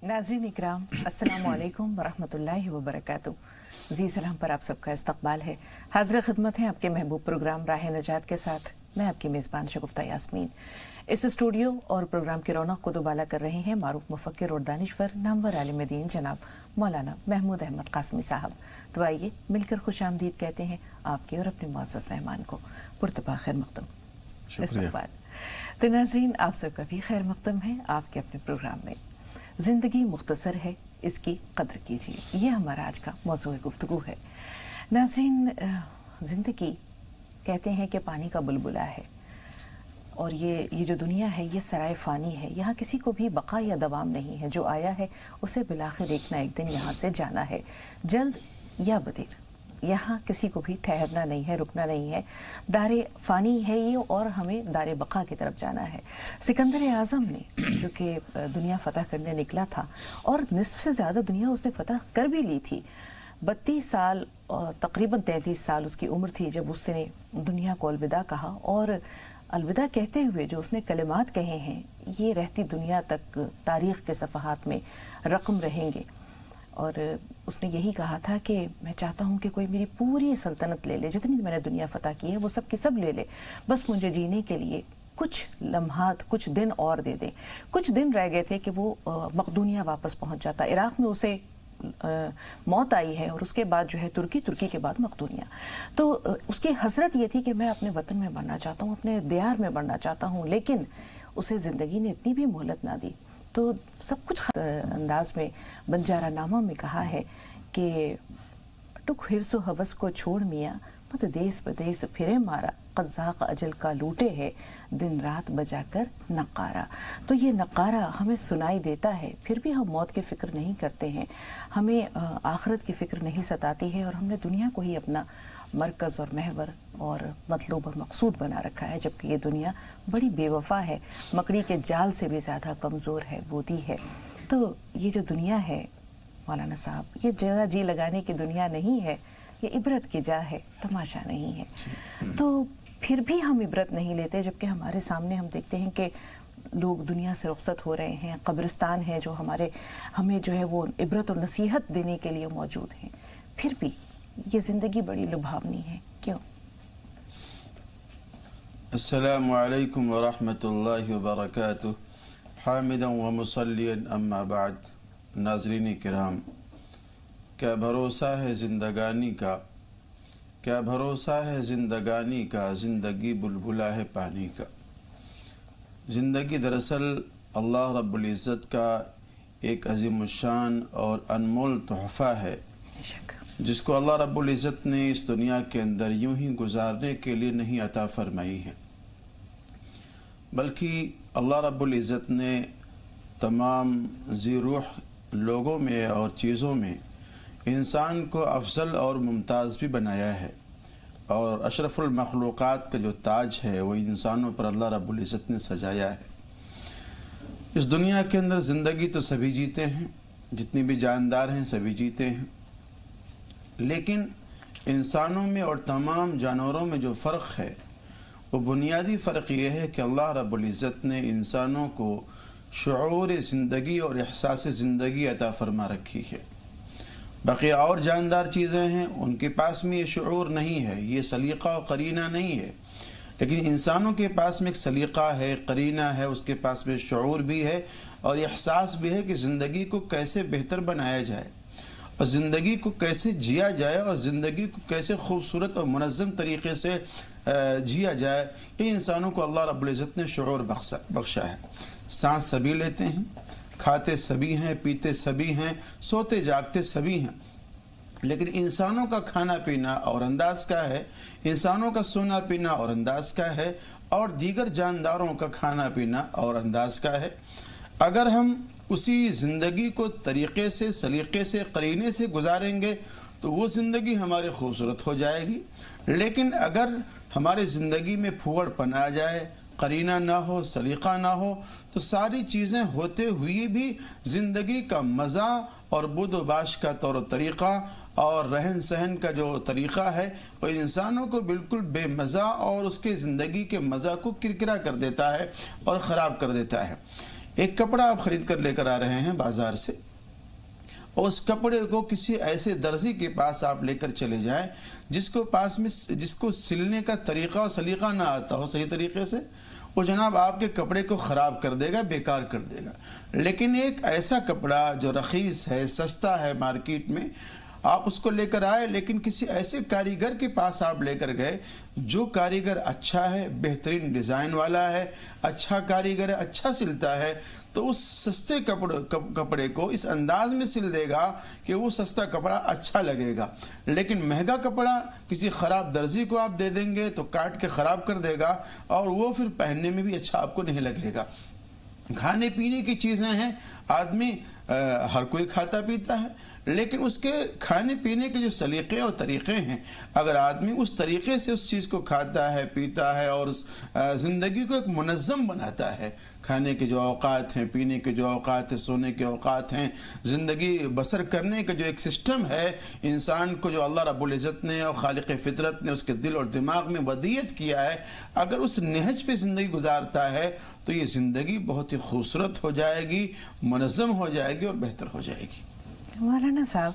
नाज़रीन इकराम, अस्सलामु अलैकुम वरहमतुल्लाहि वबरकातुहू। जी सलाम पर आप सबका इस्तकबाल है। हाज़िर खिदमत है आपके महबूब प्रोग्राम राह नजात के साथ। मैं आपकी मेज़बान शगुफ्ता यास्मीन। इस स्टूडियो और प्रोग्राम की रौनक को दुबाला कर रहे हैं मारूफ मुफक्किर और दानिश्वर नामवर आलिम दीन जनाब मौलाना महमूद अहमद कासमी साहब। तो आइए मिलकर खुश आमदीद कहते हैं आपके और अपने मुअज़्ज़ज़ मेहमान को। पुरतबा खैर मक़दम इस्तकबाल। तो नाज़रीन, आप सबका भी खैर मक़दम है आपके अपने प्रोग्राम में। ज़िंदगी मुख्तसर है, इसकी कद्र कीजिए, ये हमारा आज का मौज़ूए गुफ्तगू है। नाज़रीन, ज़िंदगी कहते हैं कि पानी का बुलबुला है और ये जो दुनिया है ये सराय फ़ानी है। यहाँ किसी को भी बका या दवाम नहीं है। जो आया है उसे बिलाखिर एक ना एक दिन यहाँ से जाना है, जल्द या बदेर। यहाँ किसी को भी ठहरना नहीं है, रुकना नहीं है। दारे फ़ानी है ये और हमें दारे बका की तरफ जाना है। सिकंदर आज़म ने जो कि दुनिया फ़तह करने निकला था और निस्फ़ से ज़्यादा दुनिया उसने फ़तह कर भी ली थी। 32 साल तकरीबन 33 साल उसकी उम्र थी जब उसने दुनिया को अलविदा कहा। और अलविदा कहते हुए जो उसने कलिमात कहे हैं ये रहती दुनिया तक तारीख़ के सफ़हात में रक़म रहेंगे। और उसने यही कहा था कि मैं चाहता हूँ कि कोई मेरी पूरी सल्तनत ले ले, जितनी मैंने दुनिया फ़तह की है वो सब की सब ले ले, बस मुझे जीने के लिए कुछ लम्हात, कुछ दिन और दे दे। कुछ दिन रह गए थे कि वो मक़दूनिया वापस पहुँच जाता। इराक़ में उसे मौत आई है और उसके बाद जो है तुर्की के बाद मक़दूनिया। तो उसकी हसरत ये थी कि मैं अपने वतन में मरना चाहता हूँ, अपने दियार में मरना चाहता हूँ, लेकिन उसे ज़िंदगी ने इतनी भी मोहलत ना दी। तो सब कुछ अंदाज में बंजारा नामा में कहा है कि टुक हिर्सो हवस को छोड़ मियाँ, मत देश बदेश फिरे मारा, क़ज़्ज़ाक़ अजल का लूटे है दिन रात बजाकर नक़ारा। तो ये नक़ारा हमें सुनाई देता है, फिर भी हम मौत की फ़िक्र नहीं करते हैं, हमें आखिरत की फ़िक्र नहीं सताती है और हमने दुनिया को ही अपना मरकज़ और महवर और मतलूब और मकसूद बना रखा है। जबकि ये दुनिया बड़ी बेवफ़ा है, मकड़ी के जाल से भी ज़्यादा कमज़ोर है, बोदी है। तो ये जो दुनिया है मौलाना साहब, ये जगह जी लगाने की दुनिया नहीं है, ये इबरत की जा है, तमाशा नहीं है। तो फिर भी हम इबरत नहीं लेते, जबकि हमारे सामने हम देखते हैं कि लोग दुनिया से रुखसत हो रहे हैं। कब्रिस्तान है जो हमें जो है वो इबरत और नसीहत देने के लिए मौजूद हैं। फिर भी ये ज़िंदगी बड़ी लुभावनी है, क्यों? अस्सलामु अलैकुम व रहमतुल्लाहि व बरकातुहू। हामिदन व मुसल्लियन अम्मा बाद। नाज़रीन किराम, क्या भरोसा है ज़िंदगानी का, क्या भरोसा है ज़िंदगानी का, ज़िंदगी बुलबुला है पानी का। ज़िंदगी दरअसल अल्लाह रब्बुल इज़्ज़त का एक अज़ीमुश्शान और अनमोल तोहफ़ा है जिसको अल्लाह रब्बुल इज़्ज़त ने इस दुनिया के अंदर यूं ही गुजारने के लिए नहीं अता फरमाई है, बल्कि अल्लाह रब्बुल इज़्ज़त ने तमाम ज़ी रूह लोगों में और चीज़ों में इंसान को अफजल और मुमताज़ भी बनाया है। और अशरफुल मखलूक़ात का जो ताज है वो इंसानों पर अल्लाह रब्बुल इज़्ज़त ने सजाया है। इस दुनिया के अंदर ज़िंदगी तो सभी जीते हैं, जितनी भी जानदार हैं सभी जीते हैं, लेकिन इंसानों में और तमाम जानवरों में जो फ़र्क है वो बुनियादी फ़र्क ये है कि अल्लाह रब्बुल इज़्ज़त ने इंसानों को शऊर ज़िंदगी और एहसास ज़िंदगी अता फरमा रखी है। बाकी और जानदार चीज़ें हैं उनके पास में ये शऊर नहीं है, ये सलीक़ा और करीना नहीं है, लेकिन इंसानों के पास में एक सलीक़ा है, करीना है, उसके पास में शऊर भी है और एहसास भी है कि ज़िंदगी को कैसे बेहतर बनाया जाए और ज़िंदगी को कैसे जिया जाए और ज़िंदगी को कैसे खूबसूरत और मुनज़्ज़म तरीक़े से जिया जाए। ये इंसानों को अल्लाह रब्बुल इज़्ज़त ने शऊर बख्शा है। सांस सभी लेते हैं, खाते सभी हैं, पीते सभी हैं, सोते जागते सभी हैं, लेकिन इंसानों का खाना पीना और अंदाज़ का है, इंसानों का सोना पीना और अंदाज़ का है, और दीगर जानदारों का खाना पीना और अंदाज़ का है। अगर हम उसी ज़िंदगी को तरीक़े से, सलीक़े से, करीने से गुजारेंगे तो वो ज़िंदगी हमारी खूबसूरत हो जाएगी। लेकिन अगर हमारे ज़िंदगी में फूहड़पन आ जाए, करीना ना हो, सलीक़ा ना हो, तो सारी चीज़ें होते हुए भी ज़िंदगी का मज़ा और बुदोबाश का तौर तरीक़ा और रहन सहन का जो तरीक़ा है वो इंसानों को बिल्कुल बेमज़ा और उसके ज़िंदगी के मज़ा को किरकिरा कर देता है और ख़राब कर देता है। ایک کپڑا آپ خرید کر لے کر آ رہے ہیں بازار سے، اور اس کپڑے کو کسی ایسے درزی کے پاس آپ لے کر چلے جائیں جس کو سلنے کا طریقہ اور سلیقہ نہ آتا ہو صحیح طریقے سے، وہ جناب آپ کے کپڑے کو خراب کر دے گا، بیکار کر دے گا۔ لیکن ایک ایسا کپڑا جو رخیص ہے، سستا ہے مارکیٹ میں، آپ اس کو لے کر آئے، لیکن کسی ایسے کاریگر کے پاس آپ لے کر گئے جو کاریگر اچھا ہے، بہترین ڈیزائن والا ہے، اچھا کاریگر ہے، اچھا سلتا ہے، تو اس سستے کپڑے کو اس انداز میں سل دے گا کہ وہ سستا کپڑا اچھا لگے گا۔ لیکن مہنگا کپڑا کسی خراب درزی کو آپ دے دیں گے تو کاٹ کے خراب کر دے گا، اور وہ پھر پہننے میں بھی اچھا آپ کو نہیں لگے گا۔ کھانے پینے کی چیزیں ہیں، آدمی ہر کوئی کھاتا پیتا ہے، لیکن اس کے کھانے پینے کے جو سلیقے اور طریقے ہیں، اگر آدمی اس طریقے سے اس چیز کو کھاتا ہے، پیتا ہے، اور زندگی کو ایک منظم بناتا ہے، کھانے کے جو اوقات ہیں، پینے کے جو اوقات ہیں، سونے کے اوقات ہیں، زندگی بسر کرنے کا جو ایک سسٹم ہے، انسان کو جو اللہ رب العزت نے اور خالق فطرت نے اس کے دل اور دماغ میں ودیت کیا ہے، اگر اس نہج پہ زندگی گزارتا ہے تو یہ زندگی بہت ہی خوبصورت ہو جائے گی، منظم ہو جائے گی اور بہتر ہو جائے گی۔ مولانا صاحب،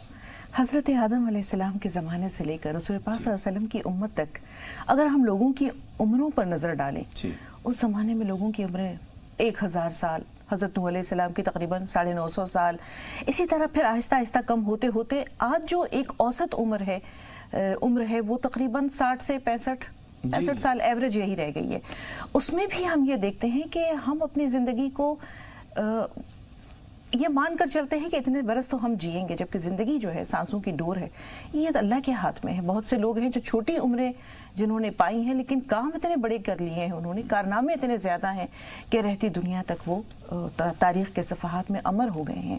حضرت آدم علیہ السلام کے زمانے سے لے کر رسول پاک صلی اللہ علیہ وسلم کی امت تک اگر ہم لوگوں کی عمروں پر نظر ڈالیں، اس زمانے میں لوگوں کی عمریں 1000 سال، حضرت نوح علیہ السلام کی تقریباً 950 سال، اسی طرح پھر آہستہ آہستہ کم ہوتے ہوتے آج جو ایک اوسط عمر ہے وہ تقریباً 60 سے 65 سال ایوریج یہی رہ گئی ہے۔ اس میں بھی ہم یہ دیکھتے ہیں کہ ہم اپنی زندگی کو یہ مان کر چلتے ہیں کہ اتنے برس تو ہم جئیں گے، جبکہ زندگی جو ہے سانسوں کی ڈور ہے، یہ اللہ کے ہاتھ میں ہے۔ بہت سے لوگ ہیں جو چھوٹی عمریں جنہوں نے پائی ہیں، لیکن کام اتنے بڑے کر لیے ہیں انہوں نے، کارنامے اتنے زیادہ ہیں کہ رہتی دنیا تک وہ تاریخ کے صفحات میں امر ہو گئے ہیں۔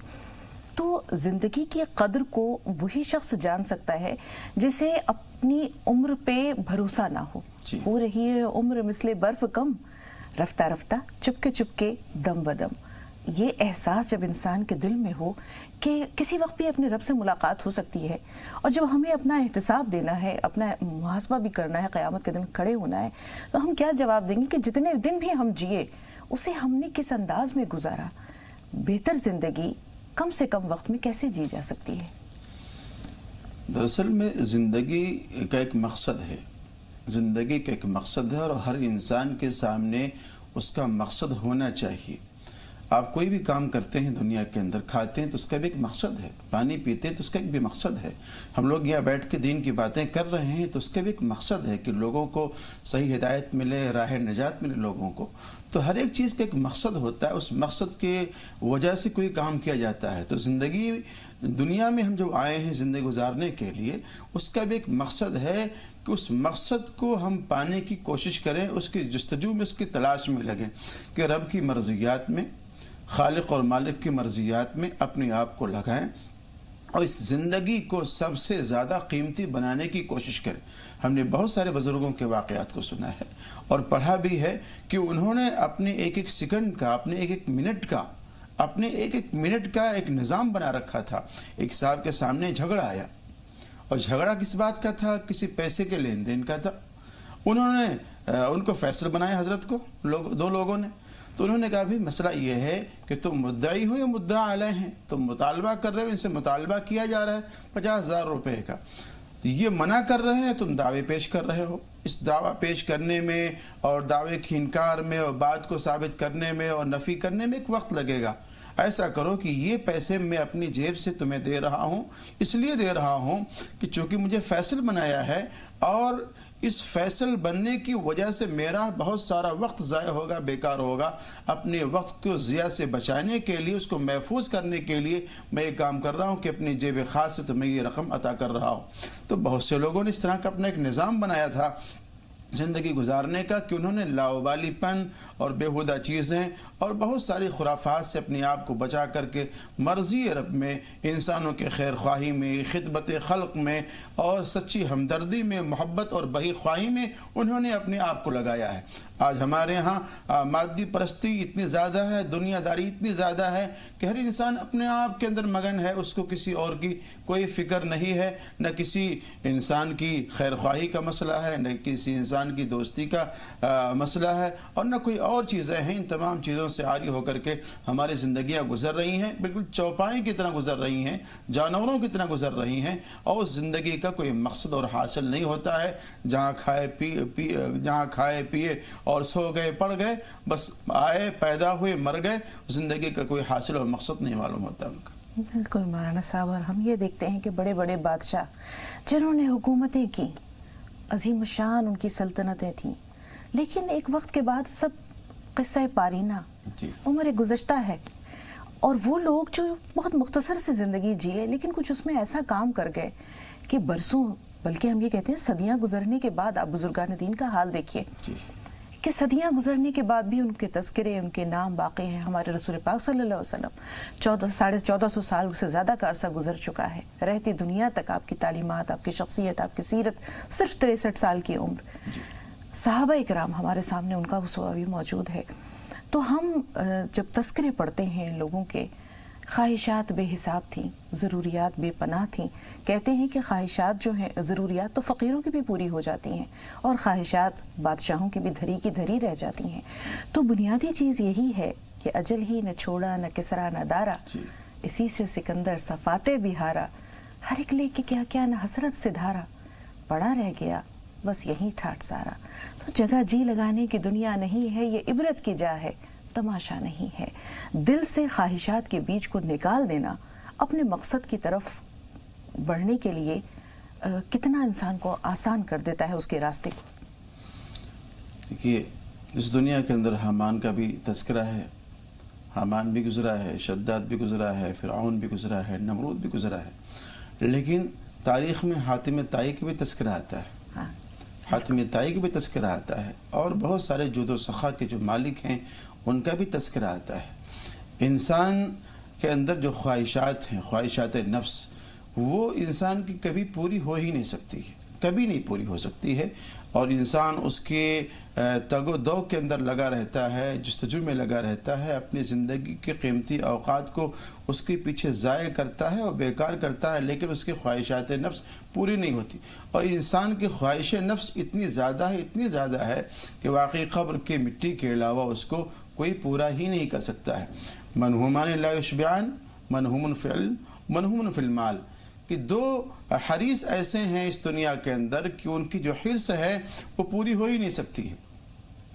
تو زندگی کی قدر کو وہی شخص جان سکتا ہے جسے اپنی عمر پہ بھروسہ نہ ہو رہی ہے عمر مثل برف کم، رفتہ رفتہ چپکے دم بدم۔ یہ احساس جب انسان کے دل میں ہو کہ کسی وقت بھی اپنے رب سے ملاقات ہو سکتی ہے، اور جب ہمیں اپنا احتساب دینا ہے، اپنا محاسبہ بھی کرنا ہے، قیامت کے دن کھڑے ہونا ہے، تو ہم کیا جواب دیں گے کہ جتنے دن بھی ہم جیے اسے ہم نے کس انداز میں گزارا؟ بہتر زندگی کم سے کم وقت میں کیسے جی جا سکتی ہے؟ دراصل میں زندگی کا ایک مقصد ہے، زندگی کا ایک مقصد ہے، اور ہر انسان کے سامنے اس کا مقصد ہونا چاہیے۔ آپ کوئی بھی کام کرتے ہیں دنیا کے اندر، کھاتے ہیں تو اس کا بھی ایک مقصد ہے، پانی پیتے ہیں تو اس کا ایک بھی مقصد ہے، ہم لوگ یہاں بیٹھ کے دین کی باتیں کر رہے ہیں تو اس کا بھی ایک مقصد ہے کہ لوگوں کو صحیح ہدایت ملے، راہ نجات ملے لوگوں کو۔ تو ہر ایک چیز کا ایک مقصد ہوتا ہے، اس مقصد کے وجہ سے کوئی کام کیا جاتا ہے۔ تو زندگی دنیا میں ہم جب آئے ہیں زندگی گزارنے کے لیے، اس کا بھی ایک مقصد ہے کہ اس مقصد کو ہم پانے کی کوشش کریں، اس کی جستجو میں، اس کی تلاش میں لگیں کہ رب کی مرضیات میں، خالق اور مالک کی مرضیات میں اپنے آپ کو لگائیں، اور اس زندگی کو سب سے زیادہ قیمتی بنانے کی کوشش کریں۔ ہم نے بہت سارے بزرگوں کے واقعات کو سنا ہے اور پڑھا بھی ہے کہ انہوں نے اپنے ایک ایک سیکنڈ کا، اپنے ایک ایک منٹ کا ایک نظام بنا رکھا تھا۔ ایک صاحب کے سامنے جھگڑا آیا، اور جھگڑا کس بات کا تھا؟ کسی پیسے کے لین دین کا تھا۔ انہوں نے ان کو فیصل بنایا، حضرت کو، دو لوگوں نے۔ تو انہوں نے کہا بھی مسئلہ یہ ہے کہ تم مدعی ہو یا مدعا علیہ ہیں، تم مطالبہ کر رہے ہو، ان سے مطالبہ کیا جا رہا ہے 50,000 روپے کا، یہ منع کر رہے ہیں، تم دعوے پیش کر رہے ہو۔ اس دعویٰ پیش کرنے میں اور دعوے کی انکار میں اور بات کو ثابت کرنے میں اور نفی کرنے میں ایک وقت لگے گا۔ ایسا کرو کہ یہ پیسے میں اپنی جیب سے تمہیں دے رہا ہوں، اس لیے دے رہا ہوں کہ چونکہ مجھے فیصل بنایا ہے، اور اس فیصل بننے کی وجہ سے میرا بہت سارا وقت ضائع ہوگا، بیکار ہوگا۔ اپنے وقت کو ضیاع سے بچانے کے لیے، اس کو محفوظ کرنے کے لیے میں یہ کام کر رہا ہوں کہ اپنی جیب خاص سے تمہیں یہ رقم عطا کر رہا ہوں۔ تو بہت سے لوگوں نے اس طرح کا اپنا ایک نظام بنایا تھا زندگی گزارنے کا، کہ انہوں نے لاؤبالی پن اور بیہودہ چیزیں اور بہت ساری خرافات سے اپنے آپ کو بچا کر کے مرضی رب میں، انسانوں کے خیر خواہی میں، خدمت خلق میں اور سچی ہمدردی میں، محبت اور بہی خواہی میں انہوں نے اپنے آپ کو لگایا ہے۔ آج ہمارے ہاں مادی پرستی اتنی زیادہ ہے، دنیا داری اتنی زیادہ ہے کہ ہر انسان اپنے آپ کے اندر مگن ہے، اس کو کسی اور کی کوئی فکر نہیں ہے، نہ کسی انسان کی خیر خواہی کا مسئلہ ہے، نہ کسی انسان انسان کی دوستی کا مسئلہ ہے، اور نہ کوئی اور چیزیں ہیں۔ ان تمام چیزوں سے عاری ہو کر کے ہماری زندگیاں گزر رہی ہیں، بالکل چوپائیں کی طرح گزر رہی ہیں، جانوروں کی طرح گزر رہی ہیں، اور اس زندگی کا کوئی مقصد اور حاصل نہیں ہوتا ہے۔ جہاں کھائے پیے اور سو گئے پڑ گئے، بس آئے پیدا ہوئے مر گئے، زندگی کا کوئی حاصل اور مقصد نہیں معلوم ہوتا ان کا۔ بالکل مولانا صاحب، اور ہم یہ دیکھتے ہیں کہ بڑے بڑے بادشاہ جنہوں نے حکومتیں کی، عظیم الشان ان کی سلطنتیں تھیں، لیکن ایک وقت کے بعد سب قصہ پارینہ عمر گزشتہ ہے، اور وہ لوگ جو بہت مختصر سے زندگی جیے لیکن کچھ اس میں ایسا کام کر گئے کہ برسوں بلکہ ہم یہ کہتے ہیں صدیاں گزرنے کے بعد آپ بزرگان دین کا حال دیکھیے کہ صدیاں گزرنے کے بعد بھی ان کے تذکرے، ان کے نام باقی ہیں۔ ہمارے رسول پاک صلی اللہ علیہ وسلم 1450 سال سے زیادہ کا عرصہ گزر چکا ہے، رہتی دنیا تک آپ کی تعلیمات، آپ کی شخصیت، آپ کی سیرت، صرف 63 سال کی عمر۔ صحابہ اکرام ہمارے سامنے، ان کا اسوہ بھی موجود ہے۔ تو ہم جب تذکرے پڑھتے ہیں لوگوں کے، خواہشات بے حساب تھیں، ضروریات بے پناہ تھیں۔ کہتے ہیں کہ خواہشات جو ہیں، ضروریات تو فقیروں کی بھی پوری ہو جاتی ہیں، اور خواہشات بادشاہوں کی بھی دھری کی دھری رہ جاتی ہیں۔ تو بنیادی چیز یہی ہے کہ اجل ہی نہ چھوڑا نہ کسرا نہ دارا، اسی سے سکندر صفاتے بہارا، ہر ایک لے کے کیا کیا نہ حسرت سے دھارا، پڑا رہ گیا بس یہیں ٹھاٹ سارا۔ تو جگہ جی لگانے کی دنیا نہیں ہے، یہ عبرت کی جا ہے، تماشا نہیں ہے۔ دل سے خواہشات کے بیج کو نکال دینا اپنے مقصد کی طرف بڑھنے کے لیے کتنا انسان کو آسان کر دیتا ہے اس کے راستے کو۔ دیکھیے، اس دنیا کے اندر حامان کا بھی تذکرہ ہے، حامان بھی گزرا ہے، شداد بھی گزرا ہے، فرعون بھی گزرا ہے، نمرود بھی گزرا ہے، لیکن تاریخ میں حاتم طائی کا بھی تذکرہ آتا ہے، حاتم طائی کا بھی تذکرہ آتا ہے، اور بہت سارے جود و سخا کے جو مالک ہیں ان کا بھی تذکرہ آتا ہے۔ انسان کے اندر جو خواہشات ہیں، خواہشات نفس، وہ انسان کی کبھی پوری ہو ہی نہیں سکتی ہے، کبھی نہیں پوری ہو سکتی ہے، اور انسان اس کے تگ و دو کے اندر لگا رہتا ہے، جستجو میں لگا رہتا ہے، اپنی زندگی کے قیمتی اوقات کو اس کے پیچھے ضائع کرتا ہے اور بیکار کرتا ہے، لیکن اس کی خواہشات نفس پوری نہیں ہوتی۔ اور انسان کی خواہش نفس اتنی زیادہ ہے کہ واقعی قبر کی مٹی کے علاوہ اس کو کوئی پورا ہی نہیں کر سکتا ہے۔ منہومان لا یشبعان، منہوم فی العلم، منہوم فی المال، کہ دو حریص ایسے ہیں اس دنیا کے اندر کہ ان کی جو حرص ہے وہ پوری ہو ہی نہیں سکتی ہے۔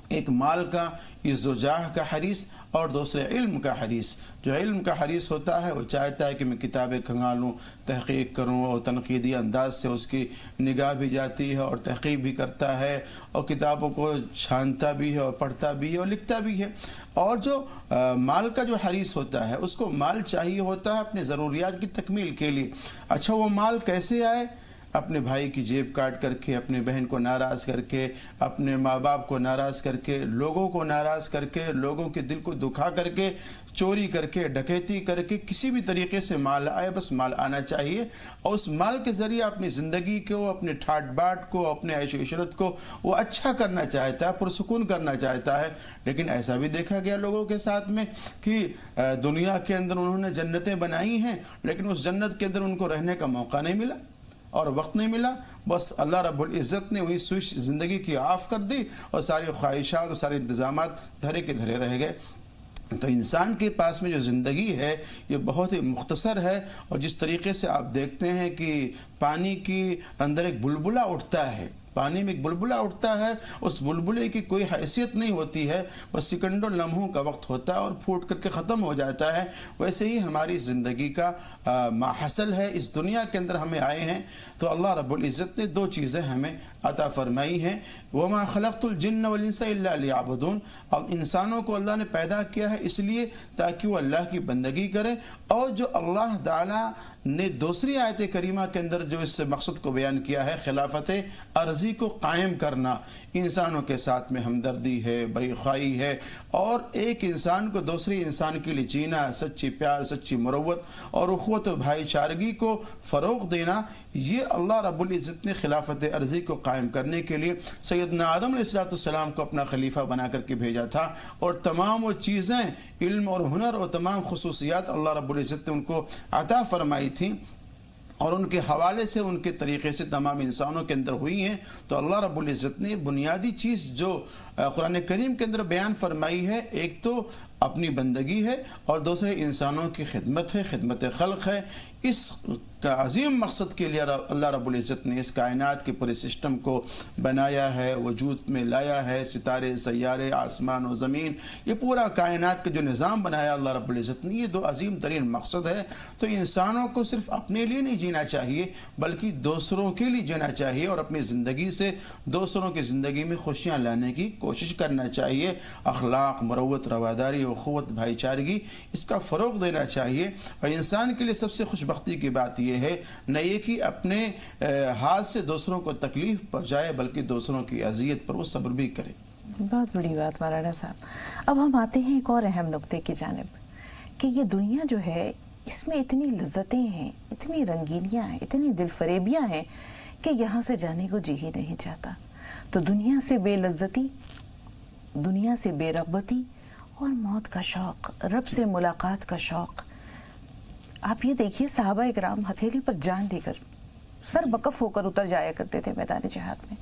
ایک مال کا، عز و جاہ کا حریص، اور دوسرے علم کا حریص۔ جو علم کا حریص ہوتا ہے وہ چاہتا ہے کہ میں کتابیں کھنگالوں، تحقیق کروں، اور تنقیدی انداز سے اس کی نگاہ بھی جاتی ہے اور تحقیق بھی کرتا ہے، اور کتابوں کو چھانتا بھی ہے اور پڑھتا بھی ہے اور لکھتا بھی ہے۔ اور جو مال کا جو حریص ہوتا ہے اس کو مال چاہیے ہوتا ہے اپنے ضروریات کی تکمیل کے لیے۔ اچھا، وہ مال کیسے آئے؟ اپنے بھائی کی جیب کاٹ کر کے، اپنے بہن کو ناراض کر کے، اپنے ماں باپ کو ناراض کر کے، لوگوں کو ناراض کر کے، لوگوں کے دل کو دکھا کر کے، چوری کر کے، ڈکیتی کر کے، کسی بھی طریقے سے مال آئے، بس مال آنا چاہیے، اور اس مال کے ذریعے اپنی زندگی کو، اپنے ٹھاٹ باٹ کو، اپنے عیش و عشرت کو وہ اچھا کرنا چاہتا ہے، پرسکون کرنا چاہتا ہے۔ لیکن ایسا بھی دیکھا گیا لوگوں کے ساتھ میں کہ دنیا کے اندر انہوں نے جنتیں بنائی ہیں، لیکن اس جنت کے اندر ان کو رہنے کا موقع نہیں ملا اور وقت نہیں ملا، بس اللہ رب العزت نے وہی سوئچ زندگی کی آف کر دی، اور ساری خواہشات اور سارے انتظامات دھرے کے دھرے رہ گئے۔ تو انسان کے پاس میں جو زندگی ہے یہ بہت ہی مختصر ہے، اور جس طریقے سے آپ دیکھتے ہیں کہ پانی کی اندر ایک بلبلہ اٹھتا ہے، پانی میں ایک بلبلہ اٹھتا ہے، اس بلبلے کی کوئی حیثیت نہیں ہوتی ہے، بس سیکنڈوں لمحوں کا وقت ہوتا ہے اور پھوٹ کر کے ختم ہو جاتا ہے۔ ویسے ہی ہماری زندگی کا ماحصل ہے، اس دنیا کے اندر ہمیں آئے ہیں تو اللہ رب العزت نے دو چیزیں ہمیں عطا فرمائی ہیں۔ وَمَا خَلَقْتُ الْجِنَّ وَالْإِنسَ إِلَّا لِيَعْبُدُونَ، اور انسانوں کو اللہ نے پیدا کیا ہے اس لیے تاکہ وہ اللہ کی بندگی کریں۔ اور جو اللہ تعالیٰ نے دوسری آیت کریمہ کے اندر جو اس مقصد کو بیان کیا ہے، خلافت عرضی کو قائم کرنا، انسانوں کے ساتھ میں ہمدردی ہے، بھائی خواہی ہے، اور ایک انسان کو دوسری انسان کے لیے جینا، سچی پیار، سچی مروت اور اخوت و بھائی چارگی کو فروغ دینا، یہ اللہ رب العزت نے خلافت عرضی کو قائم کرنے کے لیے سیدنا آدم علیہ السلام کو اپنا خلیفہ بنا کر کے بھیجا تھا، اور تمام وہ چیزیں، علم اور ہنر اور تمام خصوصیات اللہ رب العزت نے ان کو عطا فرمائی تھیں۔ اور ان کے حوالے سے ان کے طریقے سے تمام انسانوں کے اندر ہوئی ہیں، تو اللہ رب العزت نے بنیادی چیز جو قرآن کریم کے اندر بیان فرمائی ہے، ایک تو اپنی بندگی ہے اور دوسرے انسانوں کی خدمت ہے، خدمت خلق ہے۔ اس کا عظیم مقصد کے لیے اللہ رب العزت نے اس کائنات کے پورے سسٹم کو بنایا ہے، وجود میں لایا ہے، ستارے، سیارے، آسمان و زمین، یہ پورا کائنات کا جو نظام بنایا اللہ رب العزت نے، یہ دو عظیم ترین مقصد ہے۔ تو انسانوں کو صرف اپنے لیے نہیں جینا چاہیے بلکہ دوسروں کے لیے جینا چاہیے، اور اپنی زندگی سے دوسروں کی زندگی میں خوشیاں لانے کی کوشش کرنا چاہیے۔ اخلاق، مروت، رواداری، اخوت، بھائی چارگی، اس کا فروغ دینا چاہیے۔ اور انسان کے لیے سب سے خوشبختی کی بات یہ ہے نہ یہ کہ اپنے ہاتھ سے دوسروں کو تکلیف پہنچائے بلکہ دوسروں کی اذیت پر وہ صبر بھی کرے۔ بہت بڑی بات مولانا صاحب۔ اب ہم آتے ہیں ایک اور اہم نقطے کی جانب کہ یہ دنیا جو ہے اس میں اتنی لذتیں ہیں، اتنی رنگینیاں ہیں، اتنی دل فریبیاں ہیں کہ یہاں سے جانے کو جی ہی نہیں چاہتا۔ تو دنیا سے بے لذتی، دنیا سے بے رغبتی اور موت کا شوق، رب سے ملاقات کا شوق۔ آپ یہ دیکھیے صحابہ اکرام ہتھیلی پر جان لے کر سر بکف ہو کر اتر جایا کرتے تھے میدان جہاد میں،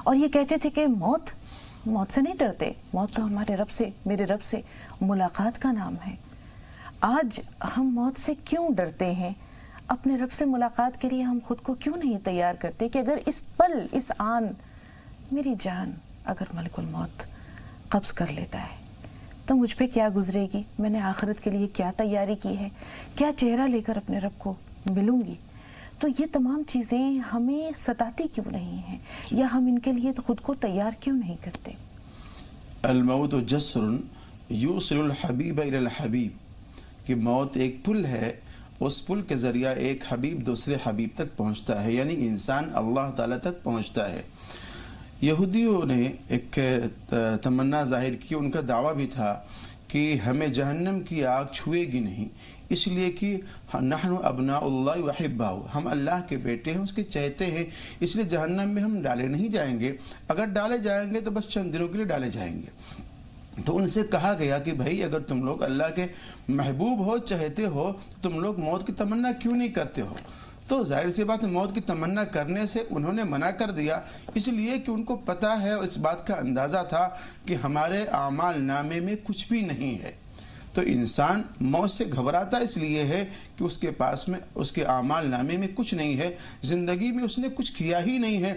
اور یہ کہتے تھے کہ موت سے نہیں ڈرتے، موت تو ہمارے رب سے، میرے رب سے ملاقات کا نام ہے۔ آج ہم موت سے کیوں ڈرتے ہیں؟ اپنے رب سے ملاقات کے لیے ہم خود کو کیوں نہیں تیار کرتے کہ اگر اس پل، اس آن میری جان اگر ملک الموت قبض کر لیتا ہے تو مجھ پہ کیا گزرے گی، میں نے آخرت کے لیے کیا تیاری کی ہے، کیا چہرہ لے کر اپنے رب کو ملوں گی۔ تو یہ تمام چیزیں ہمیں ستاتی کیوں نہیں ہیں، یا ہم ان کے لیے خود کو تیار کیوں نہیں کرتے؟ الموت جسر یوصل الحبیب الی الحبیب، کہ موت ایک پل ہے، اس پل کے ذریعہ ایک حبیب دوسرے حبیب تک پہنچتا ہے، یعنی انسان اللہ تعالیٰ تک پہنچتا ہے۔ یہودیوں نے ایک تمنا ظاہر کی، ان کا دعویٰ بھی تھا کہ ہمیں جہنم کی آگ چھوئے گی نہیں، اس لیے کہ نحن ابناء اللہ وحباہ، ہم اللہ کے بیٹے ہیں، اس کے چہتے ہیں، اس لیے جہنم میں ہم ڈالے نہیں جائیں گے، اگر ڈالے جائیں گے تو بس چند دنوں کے لیے ڈالے جائیں گے۔ تو ان سے کہا گیا کہ بھائی اگر تم لوگ اللہ کے محبوب ہو، چہتے ہو، تو تم لوگ موت کی تمنا کیوں نہیں کرتے ہو؟ تو ظاہر سی بات ہے موت کی تمنا کرنے سے انہوں نے منع کر دیا، اس لیے کہ ان کو پتہ ہے اور اس بات کا اندازہ تھا کہ ہمارے اعمال نامے میں کچھ بھی نہیں ہے۔ تو انسان موت سے گھبراتا اس لیے ہے کہ اس کے پاس میں اس کے اعمال نامے میں کچھ نہیں ہے، زندگی میں اس نے کچھ کیا ہی نہیں ہے،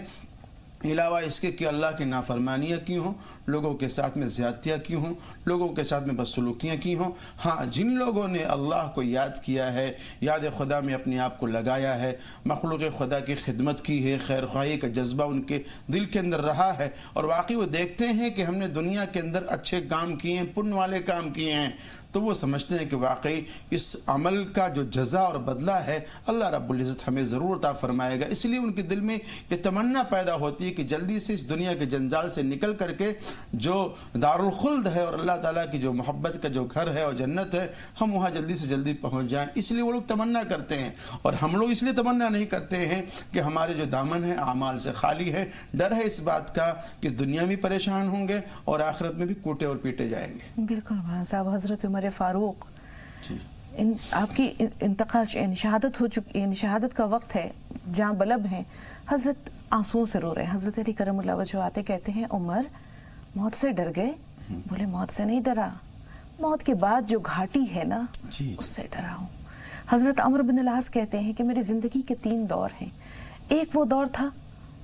علاوہ اس کے کہ اللہ کی نافرمانیاں کی ہوں، لوگوں کے ساتھ میں زیادتیاں کی ہوں، لوگوں کے ساتھ میں بدسلوکیاں کی ہوں۔ ہاں، جن لوگوں نے اللہ کو یاد کیا ہے، یاد خدا میں اپنے آپ کو لگایا ہے، مخلوق خدا کی خدمت کی ہے، خیر خواہی کا جذبہ ان کے دل کے اندر رہا ہے، اور واقعی وہ دیکھتے ہیں کہ ہم نے دنیا کے اندر اچھے کام کیے ہیں، پن والے کام کیے ہیں، تو وہ سمجھتے ہیں کہ واقعی اس عمل کا جو جزا اور بدلہ ہے اللہ رب العزت ہمیں ضرور عطا فرمائے گا۔ اس لیے ان کے دل میں یہ تمنا پیدا ہوتی ہے کہ جلدی سے اس دنیا کے جنجال سے نکل کر کے جو دارالخلد ہے اور اللہ تعالیٰ کی جو محبت کا جو گھر ہے اور جنت ہے، ہم وہاں جلدی سے جلدی پہنچ جائیں۔ اس لیے وہ لوگ تمنا کرتے ہیں، اور ہم لوگ اس لیے تمنا نہیں کرتے ہیں کہ ہمارے جو دامن ہے اعمال سے خالی ہے، ڈر ہے اس بات کا کہ دنیا میں پریشان ہوں گے اور آخرت میں بھی کوٹے اور پیٹے جائیں گے۔ بالکل مولانا صاحب، حضرت عمر فاروق آپ کی انتقال شہادت ہو چکی، شہادت کا وقت ہے، جہاں بلب ہیں، حضرت آنسوں سے رو رہے ہیں، حضرت علی کرم اللہ وجہ آتے کہتے ہیں عمر موت سے ڈر گئے؟ بولے موت سے نہیں ڈرا، موت کے بعد جو گھاٹی ہے نا اس سے ڈرا ہوں۔ حضرت عمر بن العاص کہتے ہیں کہ میری زندگی کے 3 دور ہیں، ایک وہ دور تھا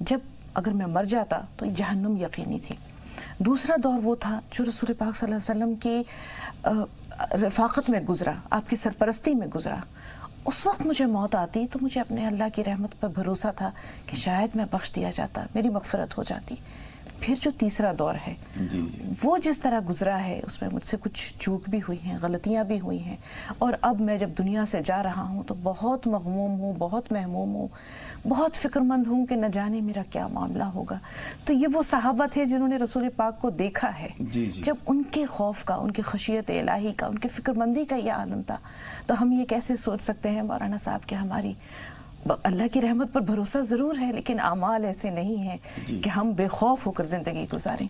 جب اگر میں مر جاتا تو جہنم یقینی تھی، دوسرا دور وہ تھا جو رسول پاک صلی اللہ علیہ وسلم کی رفاقت میں گزرا، آپ کی سرپرستی میں گزرا، اس وقت مجھے موت آتی تو مجھے اپنے اللہ کی رحمت پر بھروسہ تھا کہ شاید میں بخش دیا جاتا، میری مغفرت ہو جاتی۔ پھر جو تیسرا دور ہے وہ جس طرح گزرا ہے اس میں مجھ سے کچھ چوک بھی ہوئی ہیں، غلطیاں بھی ہوئی ہیں، اور اب میں جب دنیا سے جا رہا ہوں تو بہت مغموم ہوں، بہت مہموم ہوں، بہت فکر مند ہوں کہ نہ جانے میرا کیا معاملہ ہوگا۔ تو یہ وہ صحابہ تھے جنہوں نے رسول پاک کو دیکھا ہے، جب ان کے خوف کا، ان کی خشیت الہی کا، ان کی فکر مندی کا یہ عالم تھا، تو ہم یہ کیسے سوچ سکتے ہیں مولانا صاحب کہ ہماری اللہ کی رحمت پر بھروسہ ضرور ہے لیکن اعمال ایسے نہیں ہیں کہ ہم بے خوف ہو کر زندگی گزاریں۔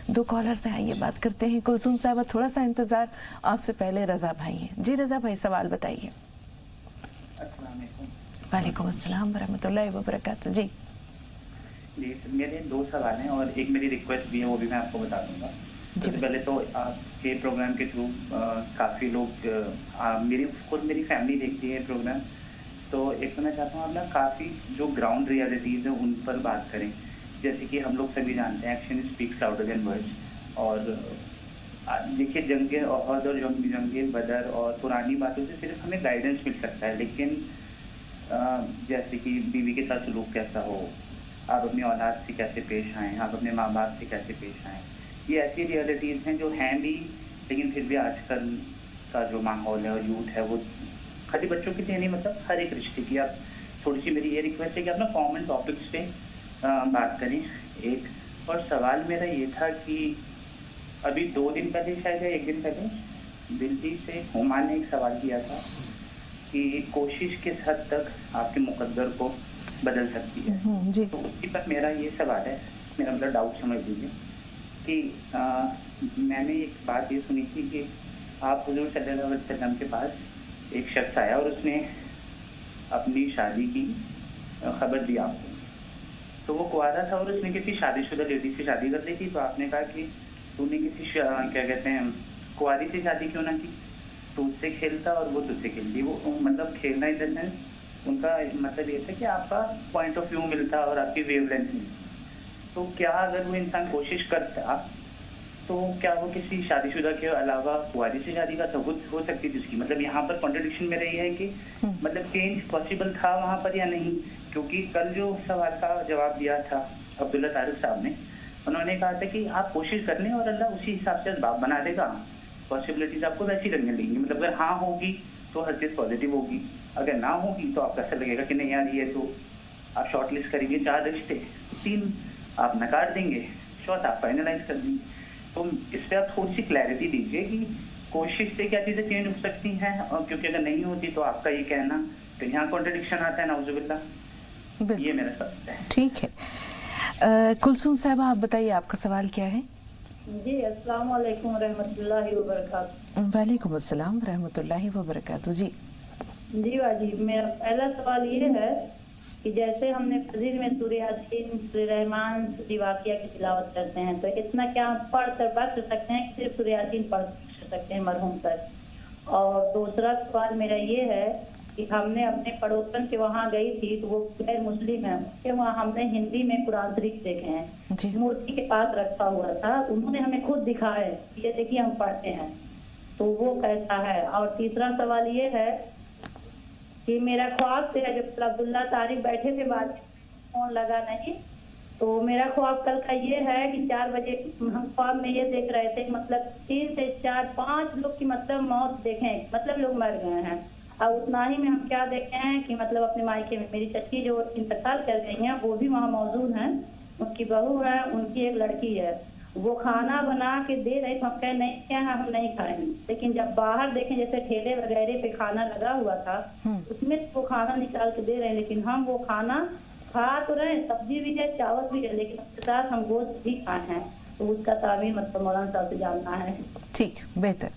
2 کالر سے آئیے بات کرتے ہیں۔ کلثوم صاحبہ تھوڑا سا انتظار، آپ سے پہلے رضا بھائی ہیں۔ جی رضا بھائی، سوال بتائیے۔ वालेकुम अस्सलाम वरहमतुल्लाहि वबरकातुहू। जी जी, मेरे 2 सवाल हैं और एक मेरी रिक्वेस्ट भी है, वो भी मैं आपको बता दूंगा। सबसे पहले तो आपके प्रोग्राम के थ्रू काफ़ी लोग मेरी फैमिली देखती है प्रोग्राम, तो एक तो मैं चाहता हूँ आप ना काफ़ी जो ग्राउंड रियलिटीज़ है उन पर बात करें। जैसे कि हम लोग सभी जानते हैं action speaks louder than words, और देखिए जंगे ओहद और जंगे बदर और पुरानी बातों से सिर्फ हमें गाइडेंस मिल सकता है, लेकिन जैसे कि बीवी के साथ सलूक कैसा हो, आप अपनी औलाद से कैसे पेश आएँ, आप अपने माँ बाप से कैसे पेश आएँ, ये ऐसी रियलिटीज़ हैं जो हैं भी, लेकिन फिर भी आजकल का जो माहौल है और यूथ है वो खाली बच्चों के लिए नहीं, मतलब हर एक रिश्ते की आप थोड़ी सी मेरी ये रिक्वेस्ट है कि आप ना कॉमन टॉपिक्स पे बात करें। एक और सवाल मेरा ये था कि अभी 2 दिन पहले शायद या 1 दिन पहले दिल्ली से हुमा ने एक सवाल किया था कि कोशिश किस हद तक आपके मुकद्दर को बदल सकती है। जी। तो उसी पर मेरा ये सवाल है, मेरा मतलब डाउट समझ लीजिए कि मैंने एक बात ये सुनी थी कि आप हुजूर सल्लल्लाहु अलैहि वसल्लम के पास एक शख्स आया और उसने अपनी शादी की खबर दी आपको, तो वो कुआरा था और उसने किसी शादीशुदा लेडी से शादी कर ली थी, तो आपने कहा कि तूने किसी क्या कहते हैं कुआरी से शादी क्यों ना की, तो उससे खेलता और वो तुझसे खेलती। वो मतलब खेलना इन द सेंस उनका मतलब ये था कि आपका पॉइंट ऑफ व्यू मिलता और आपकी वेवलेंथ मिलती। तो क्या अगर वो इंसान कोशिश करता तो क्या वो किसी शादीशुदा के अलावा कुआरी से शादी का सबूत हो सकती थी उसकी? मतलब यहाँ पर कॉन्ट्रडिक्शन मेरा ये है कि मतलब चेंज पॉसिबल था वहाँ पर या नहीं, क्योंकि कल जो सवाल का जवाब दिया था अब्दुल्ला तारिक साहब ने, उन्होंने कहा था कि आप कोशिश कर लें और अल्लाह उसी हिसाब से बाप बना देगा, पॉसिबिलिटीज आपको वैसी लगने लगेंगी। मतलब अगर हाँ होगी तो हर चीज़ पॉजिटिव होगी, अगर ना होगी तो आपको ऐसा लगेगा कि नहीं यार ये तो आप शॉर्ट लिस्ट करेंगे 4 रिश्ते, 3 आप नकार देंगे, 4 आप फाइनलाइज कर देंगे। तो इस पर आप थोड़ी सी क्लैरिटी दीजिए कि कोशिश से क्या चीज़ें चेंज हो सकती हैं, और क्योंकि अगर नहीं होती तो आपका ये कहना, तो यहाँ कॉन्ट्रडिक्शन आता है नाउजुबिल्लाह। ये मेरा सवाल है। ठीक है, कुलसूम साहब आप बताइए आपका सवाल क्या है? जी, अस्सलाम वालेकुम रहमतुल्लाहि व बरकातहू। वालेकुम अस्सलाम रहमतुल्लाहि व बरकातहू। जी जी वाजी, मेरा पहला सवाल ये है कि जैसे हमने फजीर में सूरह यासीन, सूरह रहमान, सूरह वाक़िया की तिलावत करते हैं, तो इतना क्या हम पढ़ सकते हैं कि सिर्फ सूरह यासीन पढ़ सकते हैं मरहूम तक? और दूसरा सवाल मेरा ये है कि हमने अपने पड़ोसन के वहाँ गई थी, तो वो गैर मुस्लिम है, उसके वहाँ हमने हिंदी में कुरान शरीफ देखे हैं, मूर्ति के पास रखा हुआ था, उन्होंने हमें खुद दिखाया ये देखिए हम पढ़ते हैं, तो वो कैसा है? और तीसरा सवाल ये है कि मेरा ख्वाब से जब अब्दुल्ला तारिक बैठे थे बाद फोन लगा नहीं, तो मेरा ख्वाब कल का ये है कि 4 बजे हम ख्वाब में ये देख रहे थे, मतलब 3 से 4 5 लोग की मतलब मौत देखें, मतलब लोग मर गए हैं। और उतना ही में हम क्या देखे हैं कि मतलब अपने मायके में मेरी चच्ची जो इंतकाल कर गई हैं वो भी वहाँ मौजूद हैं, उनकी बहू है, उनकी एक लड़की है, वो खाना बना के दे रहे थे, हम कहे नहीं क्या है हम नहीं खाएंगे, लेकिन जब बाहर देखें जैसे ठेले वगैरह पे खाना लगा हुआ था उसमें वो खाना निकाल के दे रहे हैं, लेकिन हम वो खाना खा तो रहे, सब्जी भी है चावल भी है, लेकिन उसके साथ हम गोश्त भी खाए हैं, तो उसका तामीर मतलब मौलाना साहब से जानना है। ठीक, बेहतर।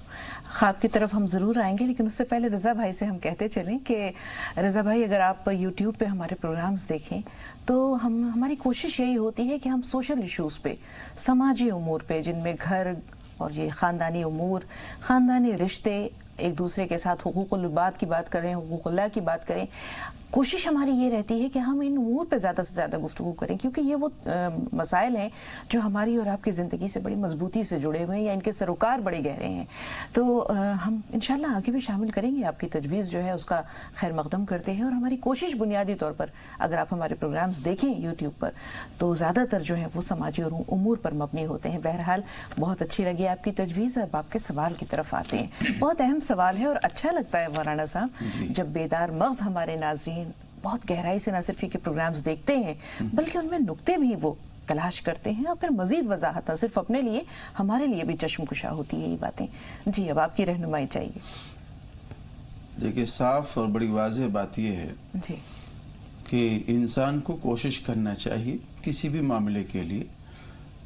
ख्वाब की तरफ हम ज़रूर आएंगे, लेकिन उससे पहले रज़ा भाई से हम कहते चलें कि रज़ा भाई अगर आप यूट्यूब पे हमारे प्रोग्राम्स देखें तो हमारी कोशिश यही होती है कि हम सोशल इश्यूज़ पे, समाजी उमूर पे, जिनमें घर और ये ख़ानदानी उमूर, ख़ानदानी रिश्ते, एक दूसरे के साथ हुकूकुल बात की बात करें, हुकूकुल्लाह की बात करें, कोशिश हमारी ये रहती है कि हम इन उमूर पे ज़्यादा से ज़्यादा गुफ्तगू करें, क्योंकि ये वो मसाइल हैं जो हमारी और आपकी ज़िंदगी से बड़ी मजबूती से जुड़े हुए हैं या इनके सरोकार बड़े गहरे हैं। तो हम इंशाल्लाह आगे भी शामिल करेंगे, आपकी तजवीज़ जो है उसका खैर मकदम करते हैं, और हमारी कोशिश बुनियादी तौर पर अगर आप हमारे प्रोग्राम्स देखें यूट्यूब पर तो ज़्यादातर जो है वो समाजी और उमूर पर मबनी होते हैं। बहरहाल बहुत अच्छी लगी आपकी तजवीज़। अब आपके सवाल की तरफ आते हैं। बहुत अहम सवाल है और अच्छा लगता है मौलाना साहब जब बेदार मग़ज़ हमारे नाज़रीन बहुत गहराई से न सिर्फ के प्रोग्राम्स देखते हैं बल्कि उनमें नुक्ते भी वो तलाश करते हैं और फिर मज़ीद वजाहत न सिर्फ अपने लिए हमारे लिए भी चश्मकुशा होती है ये बातें। जी, अब आपकी रहनुमाई चाहिए। देखिए, साफ और बड़ी वाज़ेह बात ये है जी कि इंसान को कोशिश करना चाहिए किसी भी मामले के लिए,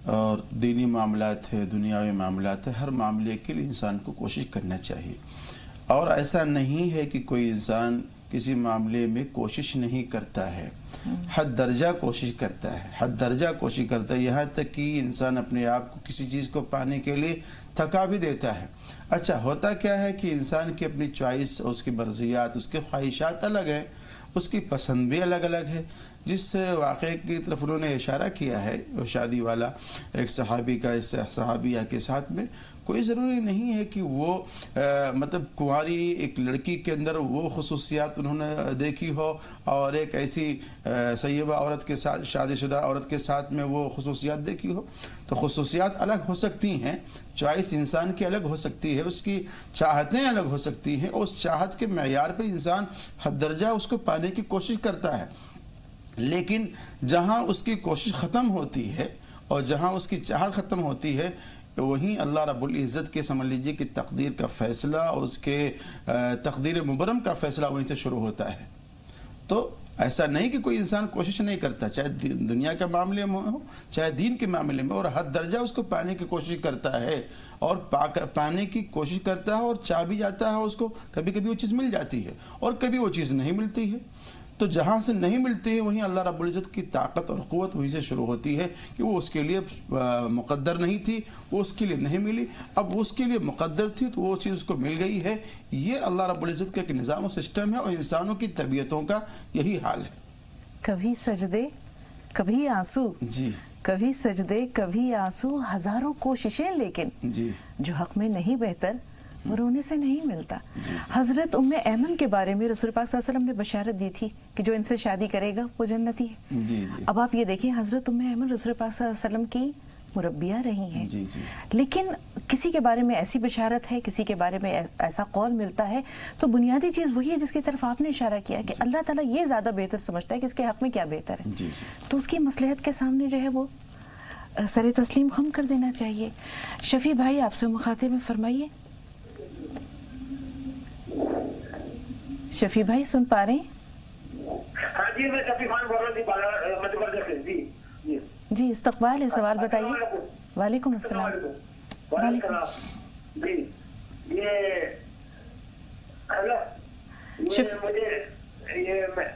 और दीनी मामलात है, दुनियावी मामलात है, हर मामले के लिए इंसान को कोशिश करना चाहिए। और ऐसा नहीं है कि कोई इंसान किसी मामले में कोशिश नहीं करता है, हद दर्जा कोशिश करता है, हद दर्जा कोशिश करता है, यहाँ तक कि इंसान अपने आप को किसी चीज़ को पाने के लिए थका भी देता है। अच्छा, होता क्या है कि इंसान की अपनी चॉइस, उसकी मर्जियात, उसके ख्वाहिशात अलग हैं, उसकी पसंद भी अलग अलग है। जिस वाक़े की तरफ उन्होंने इशारा किया है, वो शादी वाला एक सहाबी का इस सहाबिया के साथ में, कोई ज़रूरी नहीं है कि वो मतलब कुंवारी एक लड़की के अंदर वो खुसूसियात उन्होंने देखी हो और एक ऐसी सय्यबा औरत के साथ, शादीशुदा औरत के साथ में वो खुसूसियात देखी हो। तो खुसूसियात अलग हो सकती हैं, चॉइस इंसान की अलग हो सकती है, उसकी चाहतें अलग हो सकती हैं, और उस चाहत के मेयार पर इंसान हद दर्जा उसको पाने की कोशिश करता है। लेकिन जहाँ उसकी कोशिश ख़त्म होती है और जहाँ उसकी चाहत ख़त्म होती है, वहीं अल्लाह रब्बुल इज़्ज़त के समझ लीजिए कि तकदीर का फ़ैसला, उसके तकदीर मुबरम का फ़ैसला वहीं से शुरू होता है। तो ऐसा नहीं कि कोई इंसान कोशिश नहीं करता, चाहे दुनिया के मामले में हो, चाहे दीन के मामले में, और हद दर्जा उसको पाने की कोशिश करता है और पाने की कोशिश करता है और चाह भी जाता है उसको। कभी कभी वो चीज़ मिल जाती है और कभी वो चीज़ नहीं मिलती है। तो जहाँ से नहीं मिलती है वहीं अल्लाह रब्बुल इज़्ज़त की ताकत और क़ुव्वत वहीं से शुरू होती है कि वो उसके लिए मुक़द्दर नहीं थी, वो उसके लिए नहीं मिली, अब वो उसके लिए मुक़द्दर थी तो वो चीज़ उसको मिल गई है। ये अल्लाह रब्बुल इज़्ज़त का एक निज़ाम और सिस्टम है और इंसानों की तबीयतों का यही हाल है। कभी सजदे कभी आंसू, जी, कभी सजदे कभी आंसू, हजारों कोशिशें, लेकिन जी, जो हक में नहीं बेहतर वो रोने से नहीं मिलता। हजरत उम्मे ऐमन के बारे में रसूल पाक सल्लल्लाहु अलैहि वसल्लम ने बशारत दी थी कि जो इनसे शादी करेगा वो जन्नती है। जी, जी। अब आप ये देखिए, हजरत उम्मे ऐमन रसूल पाक सल्लल्लाहु अलैहि वसल्लम की मुरब्बिया रही हैं। जी, जी। लेकिन किसी के बारे में ऐसी बशारत है, किसी के बारे में ऐसा कौल मिलता है, तो बुनियादी चीज़ वही है जिसकी तरफ आपने इशारा किया कि अल्लाह ताला ये ज़्यादा बेहतर समझता है कि इसके हक में क्या बेहतर है। जी, जी। तो उसकी मसलहत के सामने जो है वो सरे तस्लीम खम कर देना चाहिए। शफी भाई, आपसे मुखातिब में फरमाइए। शफी भाई सुन पा रहे हैं? हाँ जी, मैं शफी खान बोल रही थी मध्य प्रदेश से। जी जी जी, इस्तकबाल है, सवाल बताइए। वालेकुम अस्सलाम। वालेकुम जी। ये हेलो, मुझे ये मैं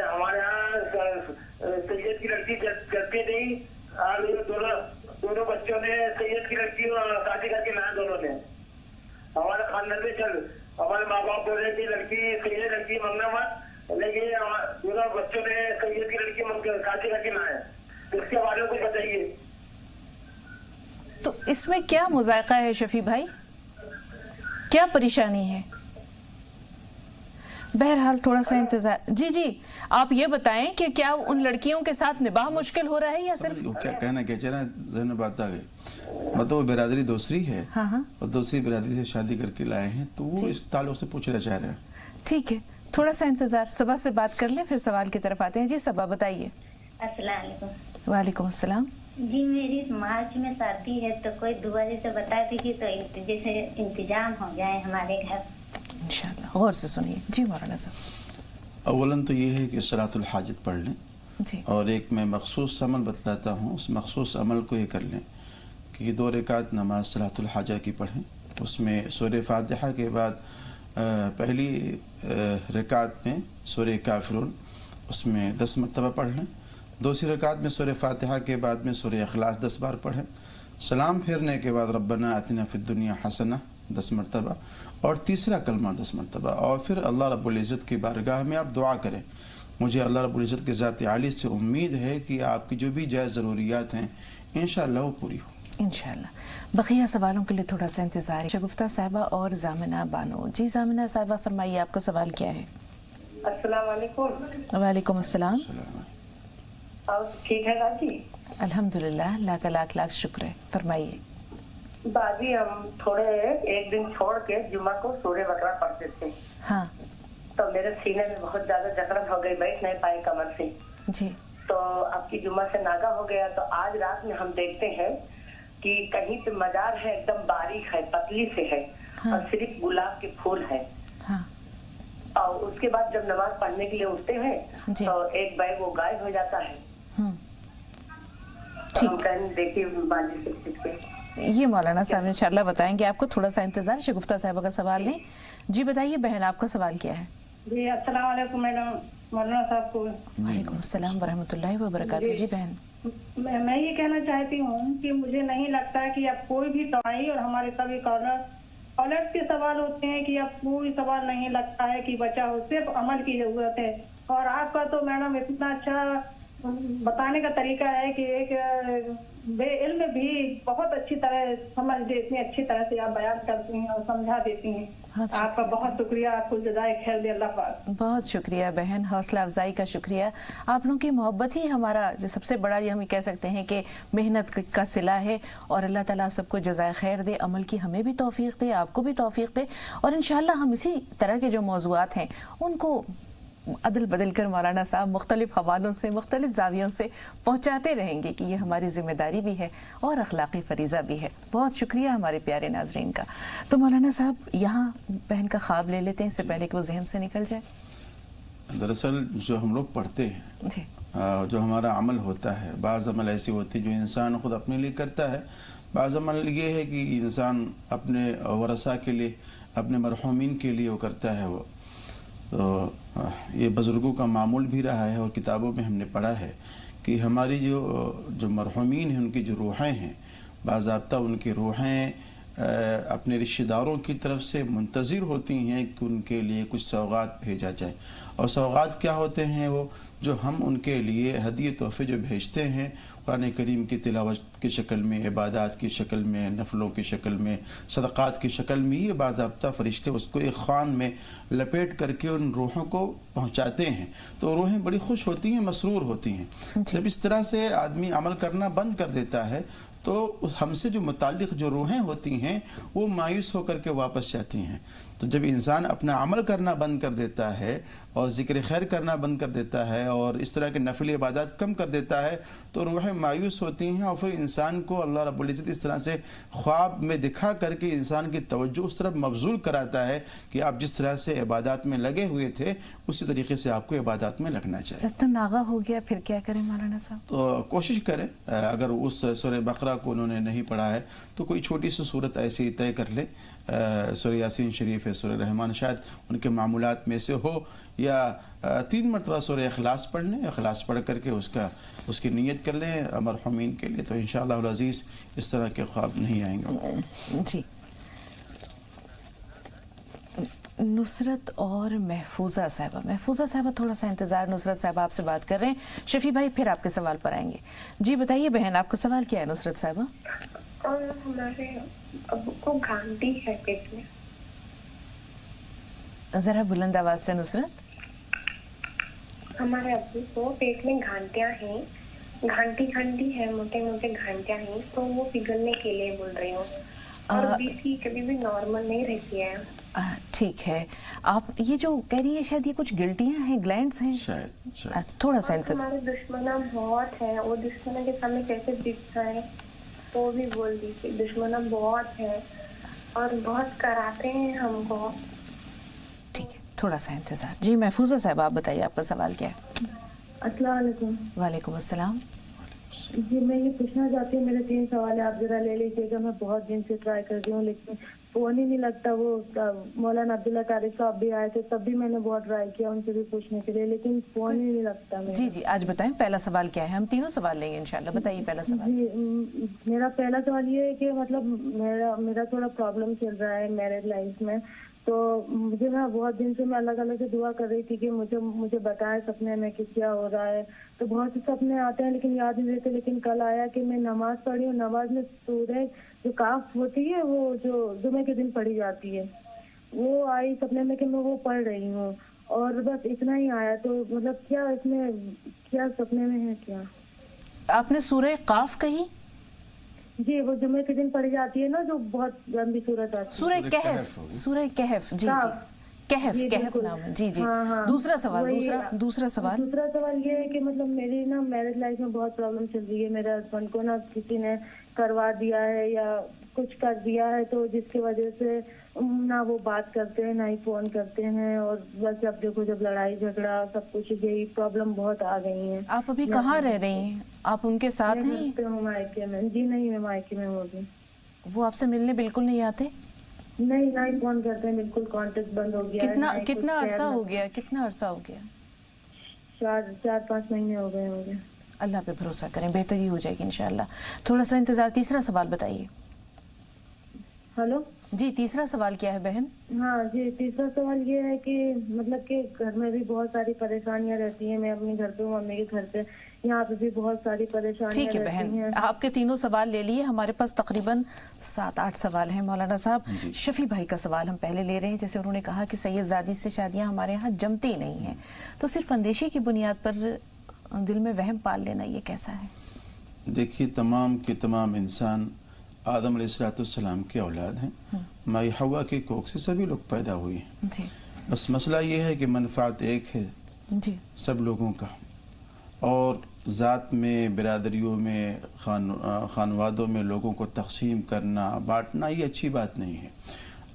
हमारे यहाँ सैयद की लड़की करके नहीं, दोनों बच्चों ने सैयद की लड़की शादी करके लाया, दोनों ने हमारे खानदान में चल, हमारे माँ बाप बोल रहे थे लड़की सैयद लड़की मंगना मत, लेकिन दोनों बच्चों ने सैयद की लड़की शादी करके लाए। इसके बारे में कुछ बताइए। तो इसमें क्या मुज़ायका है शफी भाई, क्या परेशानी है? बहरहाल थोड़ा सा इंतजार। जी जी, आप ये बताएं कि क्या उन लड़कियों के साथ निबाह मुश्किल हो रहा है या सिर्फ क्या कहना क्या चाह रहा है? ज़हन बात आ गई, मतलब वो बिरादरी दूसरी है। हाँ हाँ, और दूसरी बिरादरी से शादी करके लाए हैं, तो वो इस ताल्लुक से पूछना चाह रहे हैं। ठीक है, थोड़ा सा इंतजार, सबा से बात कर लें फिर सवाल की तरफ आते हैं। जी सबा बताइए। अस्सलाम वालेकुम। वालेकुम अस्सलाम। जी, मेरी मार्च में शादी है, तो कोई दुआ जैसे बता दीजिए तो जैसे इंतजाम हो जाए हमारे घर। इंशाल्लाह, गौर से सुनिए। जी मौलाना साहब। अव्वलन तो ये है कि सलातुल हाजत पढ़ लें, जी, और एक मैं मखसूस अमल बतलाता हूँ, उस मखसूस अमल को ये कर लें कि 2 रकात नमाज सलातुल हाजा की पढ़ें। उसमें सूरह फातिहा के बाद पहली रकात में सूरह काफिरून उसमें 10 मरतबा पढ़ लें। दूसरी रकात में सूरह फातिहा के बाद में सूरह इखलास 10 बार पढ़ें। सलाम फेरने के बाद रब्बना आतिना फिद दुनिया हसना 10 मरतबा, और तीसरा कलमा 10 मरतबा। और फिर अल्लाह रब्बुल इज़्ज़त की बारगाह में आप दुआ करें। मुझे अल्लाह रब्बुल इज़्ज़त के ज़ात आली से उम्मीद है कि आपकी जो भी जायज़ ज़रूरियात हैं इंशाअल्लाह वो पूरी होंगी इंशाअल्लाह। बकिया सवालों के लिए थोड़ा सा इंतजार है। शगुफ्ता साहिबा और जामिना बानो। जी जामिना साहिबा फरमाइए, आपका सवाल क्या है? अस्सलाम वालेकुम। वालेकुम अस्सलाम। और ठीक है बाजी? अल्हम्दुलिल्लाह, अल्लाह का लाख लाख शुक्र है। फरमाइए। बाजी, हम थोड़े एक दिन छोड़ के जुम्मा को सूरह बकरा पढ़ते थे। हाँ तो मेरे सीने में बहुत ज्यादा जकड़न हो गई, बैठ नहीं पाई कमर से। जी, तो आपकी जुम्मा से नागा हो गया। तो आज रात में हम देखते हैं कि कहीं पे मजार है, एकदम बारीक है, पतली से है। हाँ। और सिर्फ गुलाब के फूल है। हाँ और उसके बाद जब नमाज पढ़ने के लिए उठते हैं जी। तो एक बैग वो गायब हो जाता है। तो ठीक कहीं देखी बाजी से के। ये मौलाना साहब इंशाल्लाह बताएंगे आपको, थोड़ा सा इंतजार। शगुफ्ता साहिबा का सवाल नहीं। जी बताइए बहन, आपका सवाल क्या है? जी अस्सलाम वालेकुम मैडम, मौलाना साहब को। वालेकुम अस्सलाम वरहमतुल्लाहि वबरकातुहू। जी बहन, मैं ये कहना चाहती हूँ कि मुझे नहीं लगता कि अब कोई भी दवाई, और हमारे सभी कॉलर्स के सवाल होते हैं कि अब कोई सवाल नहीं लगता है कि बचा हो, सिर्फ अमल की जरूरत है। और आपका तो मैडम इतना अच्छा बताने का तरीका है कि एक बेइल्म भी बहुत अच्छी तरह समझ दे, इतनी अच्छी तरह से आप बयान करती हैं और समझा देती हैं। हाँ, आपका बहुत शुक्रिया, आपको जज़ाए खैर दे अल्लाह पाक। बहुत शुक्रिया बहन, हौसला अफजाई का शुक्रिया। आप लोगों की मोहब्बत ही हमारा जो सबसे बड़ा, ये हम कह सकते हैं कि मेहनत का सिला है। और अल्लाह ताला सबको जज़ाए खैर दे, अमल की हमें भी तौफीक दे, आपको भी तौफीक दे। और इंशाअल्लाह हम इसी तरह के जो मौज़ूआत हैं उनको अदल बदल कर मौलाना साहब मुख्तलिफ हवालों से, मुख्तलिफ जावियों से पहुँचाते रहेंगे कि ये हमारी ज़िम्मेदारी भी है और अखलाक़ी फ़रीज़ा भी है। बहुत शुक्रिया हमारे प्यारे नाज़रीन का। तो मौलाना साहब यहाँ बहन का ख्वाब ले लेते हैं इससे पहले कि वो जहन से निकल जाए। दरअसल जो हम लोग पढ़ते हैं जी, जो हमारा अमल होता है, बाज़ अमल ऐसी होती है जो इंसान ख़ुद अपने लिए करता है, बाज़ अमल ये है कि इंसान अपने वरसा के लिए, अपने मरहूमीन के लिए वो करता है। वो तो ये बुज़ुर्गों का मामूल भी रहा है और किताबों में हमने पढ़ा है कि हमारी जो मरहूमीन हैं, उनकी जो रूहें हैं, बाज़ाब्ता उनकी रूहें अपने रिश्तेदारों की तरफ से मुंतज़िर होती हैं कि उनके लिए कुछ सौगात भेजा जाए। और सौगात क्या होते हैं? वो जो हम उनके लिए हदिये तोहफ़े जो भेजते हैं, कुरान करीम की तिलावत की शक्ल में, इबादत की शक्ल में, नफलों की शक्ल में, सदक़ात की शक्ल में, ये बाज़ाब्ता फ़रिश्ते उसको एक ख़ान में लपेट करके उन रूहों को पहुँचाते हैं। तो रूहें बड़ी खुश होती हैं, मसरूर होती हैं। जब इस तरह से आदमी अमल करना बंद कर देता है तो हमसे जो मुताल्लिक़ जो रूहें होती हैं वो मायूस होकर के वापस जाती हैं। तो जब इंसान अपना अमल करना बंद कर देता है और ज़िक्र खैर करना बंद कर देता है और इस तरह के नफिल इबादत कम कर देता है तो रूहें मायूस होती हैं। और फिर इंसान को अल्लाह रब्बुल इज़्ज़त इस तरह से ख्वाब में दिखा करके इंसान की तवज्जो उस तरफ मबज़ूल कराता है कि आप जिस तरह से इबादत में लगे हुए थे उसी तरीके से आपको इबादत में लगना चाहिए। तो नागा हो गया, फिर क्या करें मौलाना साहब? तो कोशिश करें, अगर उस सूरह बकरा को उन्होंने नहीं पढ़ा है तो कोई छोटी सी सूरत ऐसी तय कर ले। सूरह यासीन शरीफ है, सूरह रहमान शायद उनके मामूलात में से हो, या 3 मरतबा सूरह इखलास पढ़ लें। इखलास पढ़ करके उसकी नीयत कर लें मरहूमीन के लिए, तो इंशाअल्लाह अल अज़ीज़ इस तरह के ख्वाब नहीं आएंगे। जी, नुसरत और महफूजा साहिबा थोड़ा सा इंतज़ार। नुसरत साहिबा आपसे बात कर रहे हैं, शफी भाई फिर आपके सवाल पर आएंगे। जी बताइए बहन, आपका सवाल क्या है नुसरत साहिबा? और हमारे अब्बू को घाटी है पेट में। ज़रा बुलंद आवाज़ से नुसरत। हमारे अब्बू को पेट में घंटियाँ हैं, घंटी है, मोटे मोटे घंटियाँ हैं, तो वो पिघलने के लिए बोल रही हूँ। और बीपी कभी भी नॉर्मल नहीं रहती है। ठीक है, आप ये जो कह रही है शायद ये कुछ गिल्टियाँ हैं, ग्लैंड्स हैं शायद। थोड़ा सा इंतजार। हमारे दुश्मना बहुत है, वो दुश्मना के सामने कैसे दिखता है वो भी बोल दीजिए। दुश्मना बहुत है और बहुत कराते हैं हमको। ठीक है, थोड़ा सा इंतजार। जी महफूजा साहब आप बताइए, आपका सवाल क्या है? अस्सलाम वालेकुम। वालेकुम अस्सलाम। जी मैं ये पूछना चाहती हूँ, मेरे 3 सवाल आप जरा ले लीजिएगा। मैं बहुत दिन से ट्राई कर रही हूँ लेकिन फोन ही नहीं लगता। वो मौलाना अब्दुल्ला कारी साहब भी आए थे, तब भी मैंने बहुत ट्राई किया उनसे भी पूछने के लिए, लेकिन फोन ही नहीं लगता मेरा। जी जी आज बताएं पहला सवाल क्या है? हम तीनों सवाल लेंगे इंशाल्लाह। बताइए पहला सवाल। जी मेरा पहला सवाल ये है कि मतलब मेरा थोड़ा प्रॉब्लम चल रहा है मैरिज लाइफ में। तो मुझे ना बहुत दिन से मैं अलग अलग से दुआ कर रही थी कि मुझे बताए सपने में कि क्या हो रहा है। तो बहुत से सपने आते हैं लेकिन याद नहीं रहते। लेकिन कल आया कि मैं नमाज पढ़ी हूँ, नमाज में सूरह जो काफ होती है वो जो जुमे के दिन पढ़ी जाती है वो आई सपने में कि मैं वो पढ़ रही हूँ, और बस इतना ही आया। तो मतलब क्या इसमें क्या सपने में है क्या? आपने सूरह काफ कही? जी वो जुमे के दिन पढ़ी जाती है ना, जो बहुत लंबी सूरत आती है। सूरह कहफ। जी जी कहफ जी, कहफ बिल्कुल। नाम है जी जी। हाँ, हाँ, दूसरा सवाल, वही- दूसरा सवाल। दूसरा सवाल ये है कि मतलब मेरी ना मैरिज लाइफ में बहुत प्रॉब्लम चल रही है। मेरे हस्बैंड को ना किसी ने करवा दिया है या कुछ कर दिया है, तो जिसकी वजह से ना वो बात करते हैं ना ही फोन करते हैं, और बस जब देखो जब लड़ाई झगड़ा सब कुछ, यही प्रॉब्लम बहुत आ गई है। आप अभी कहाँ रह रही हैं? आप उनके साथ मैं हैं? घर पे हूँ, मायके में। जी नहीं, मैं मायके में हूँ अभी। वो आपसे मिलने बिल्कुल नहीं आते? नहीं, ना ही फोन करते हैं, बिल्कुल कांटेक्ट बंद हो गया है, ना ही कितना कुछ अरसा share हो गया? कितना अरसा हो गया? 4-5 महीने हो गए मुझे। अल्लाह पे भरोसा करें, बेहतरी हो जाएगी इंशाल्लाह। थोड़ा सा इंतजार। तीसरा सवाल बताइए। हेलो जी, तीसरा सवाल क्या है बहन? हाँ जी, तीसरा सवाल ये है कि मतलब कि घर में भी बहुत सारी परेशानियां रहती हैं। मैं अपने घर पे हूँ, मम्मी के घर पे, यहाँ पे भी बहुत सारी परेशानियां ठीक है रहती बहन, हैं। आपके तीनों सवाल ले लिए। हमारे पास तकरीबन 7-8 सवाल हैं मौलाना साहब। शफी भाई का सवाल हम पहले ले रहे हैं। जैसे उन्होंने कहा कि सैयदजादी से शादियां हमारे यहाँ जमती नहीं हैं, तो सिर्फ अंदेशे की बुनियाद पर दिल में वहम पाल लेना, ये कैसा है? देखिए, तमाम के तमाम इंसान आदम अलैहिस्सलाम के औलाद हैं। माई हवा के कोख से सभी लोग पैदा हुए हैं। जी बस मसला ये है कि मनफात एक है जी सब लोगों का, और ज़ात में, बिरादरियों में, खानवादों में लोगों को तकसीम करना, बांटना, ये अच्छी बात नहीं है।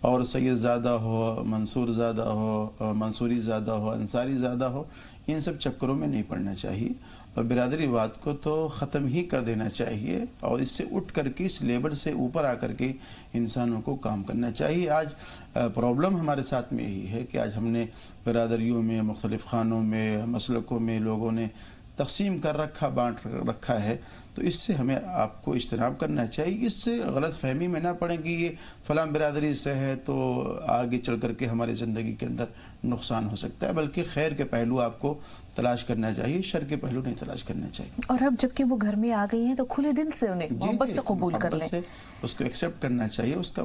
और सैयदज़ादा हो, मंसूर ज़ादा हो, मंसूरी ज़ादा हो, अंसारी ज़ादा हो, इन सब चक्करों में नहीं पड़ना चाहिए, और बिरादरीवाद को तो ख़त्म ही कर देना चाहिए, और इससे उठ करके, इस लेवल से ऊपर आकर के इंसानों को काम करना चाहिए। आज प्रॉब्लम हमारे साथ में यही है कि आज हमने बिरादरियों में, मुख्तलिफ़ ख़ानों में, मसलकों में लोगों ने तकसीम कर रखा, बांट रखा है, तो इससे हमें आपको इज्तनाब करना चाहिए। इससे गलत फहमी में ना पड़े कि ये फ़लाँ बिरादरी से है तो आगे चल कर के हमारी ज़िंदगी के अंदर नुकसान हो सकता है, बल्कि खैर के पहलू आपको तलाश करना चाहिए, शर के पहलू नहीं तलाश करना चाहिए। और अब जबकि वो घर में आ गई हैं तो खुले दिल से उन्हें मोहब्बत से कबूल कर मोहब्बत लें, से उसको एक्सेप्ट करना चाहिए, उसका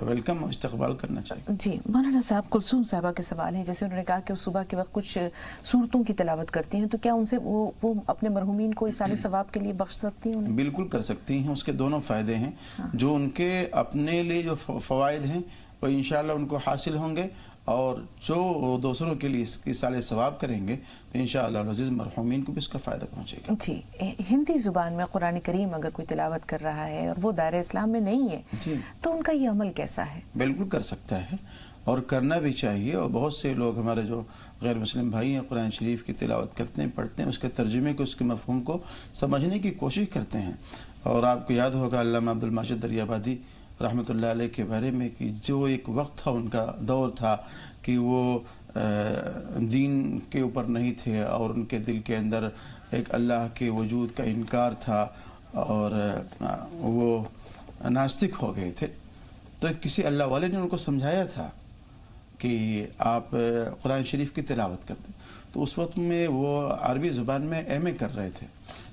वेलकम और इस्तकबाल करना चाहिए। जी। मौलाना साहब, कुलसूम साहिबा के सवाल हैं। जैसे उन्होंने कहा कि वो सुबह के वक्त कुछ सूरतों की तिलावत करती हैं, तो क्या उनसे वो अपने मरहूमीन को इसाले सवाब के लिए बख्श सकती हैं उन्हें? बिल्कुल कर सकती हैं। उसके दोनों फ़ायदे हैं। जो उनके अपने लिए जो फ़वाइद हैं वो इंशाअल्लाह उनको हासिल होंगे, और जो दूसरों के लिए इसकी साले सवाब करेंगे तो इंशाअल्लाह अज़ीज़ मरहूमीन को भी इसका फ़ायदा पहुँचेगा। जी। हिंदी ज़ुबान में कुरान करीम अगर कोई तिलावत कर रहा है और वो दायरे इस्लाम में नहीं है, तो उनका ये अमल कैसा है? बिल्कुल कर सकता है, और करना भी चाहिए। और बहुत से लोग हमारे जो गैर मुस्लिम भाई हैं, कुरान शरीफ की तिलावत करते हैं, पढ़ते हैं, उसके तर्जुमे को, उसके मफ़हूम को समझने की कोशिश करते हैं। और आपको याद होगा अल्लामा अब्दुल माजिद दरियाबादी रहमतुल्लाह अलैह के बारे में कि जो एक वक्त था, उनका दौर था कि वो दीन के ऊपर नहीं थे, और उनके दिल के अंदर एक अल्लाह के वजूद का इनकार था, और वो नास्तिक हो गए थे। तो किसी अल्लाह वाले ने उनको समझाया था कि आप कुरान शरीफ की तिलावत करते, तो उस वक्त में वो अरबी ज़ुबान में एमए कर रहे थे,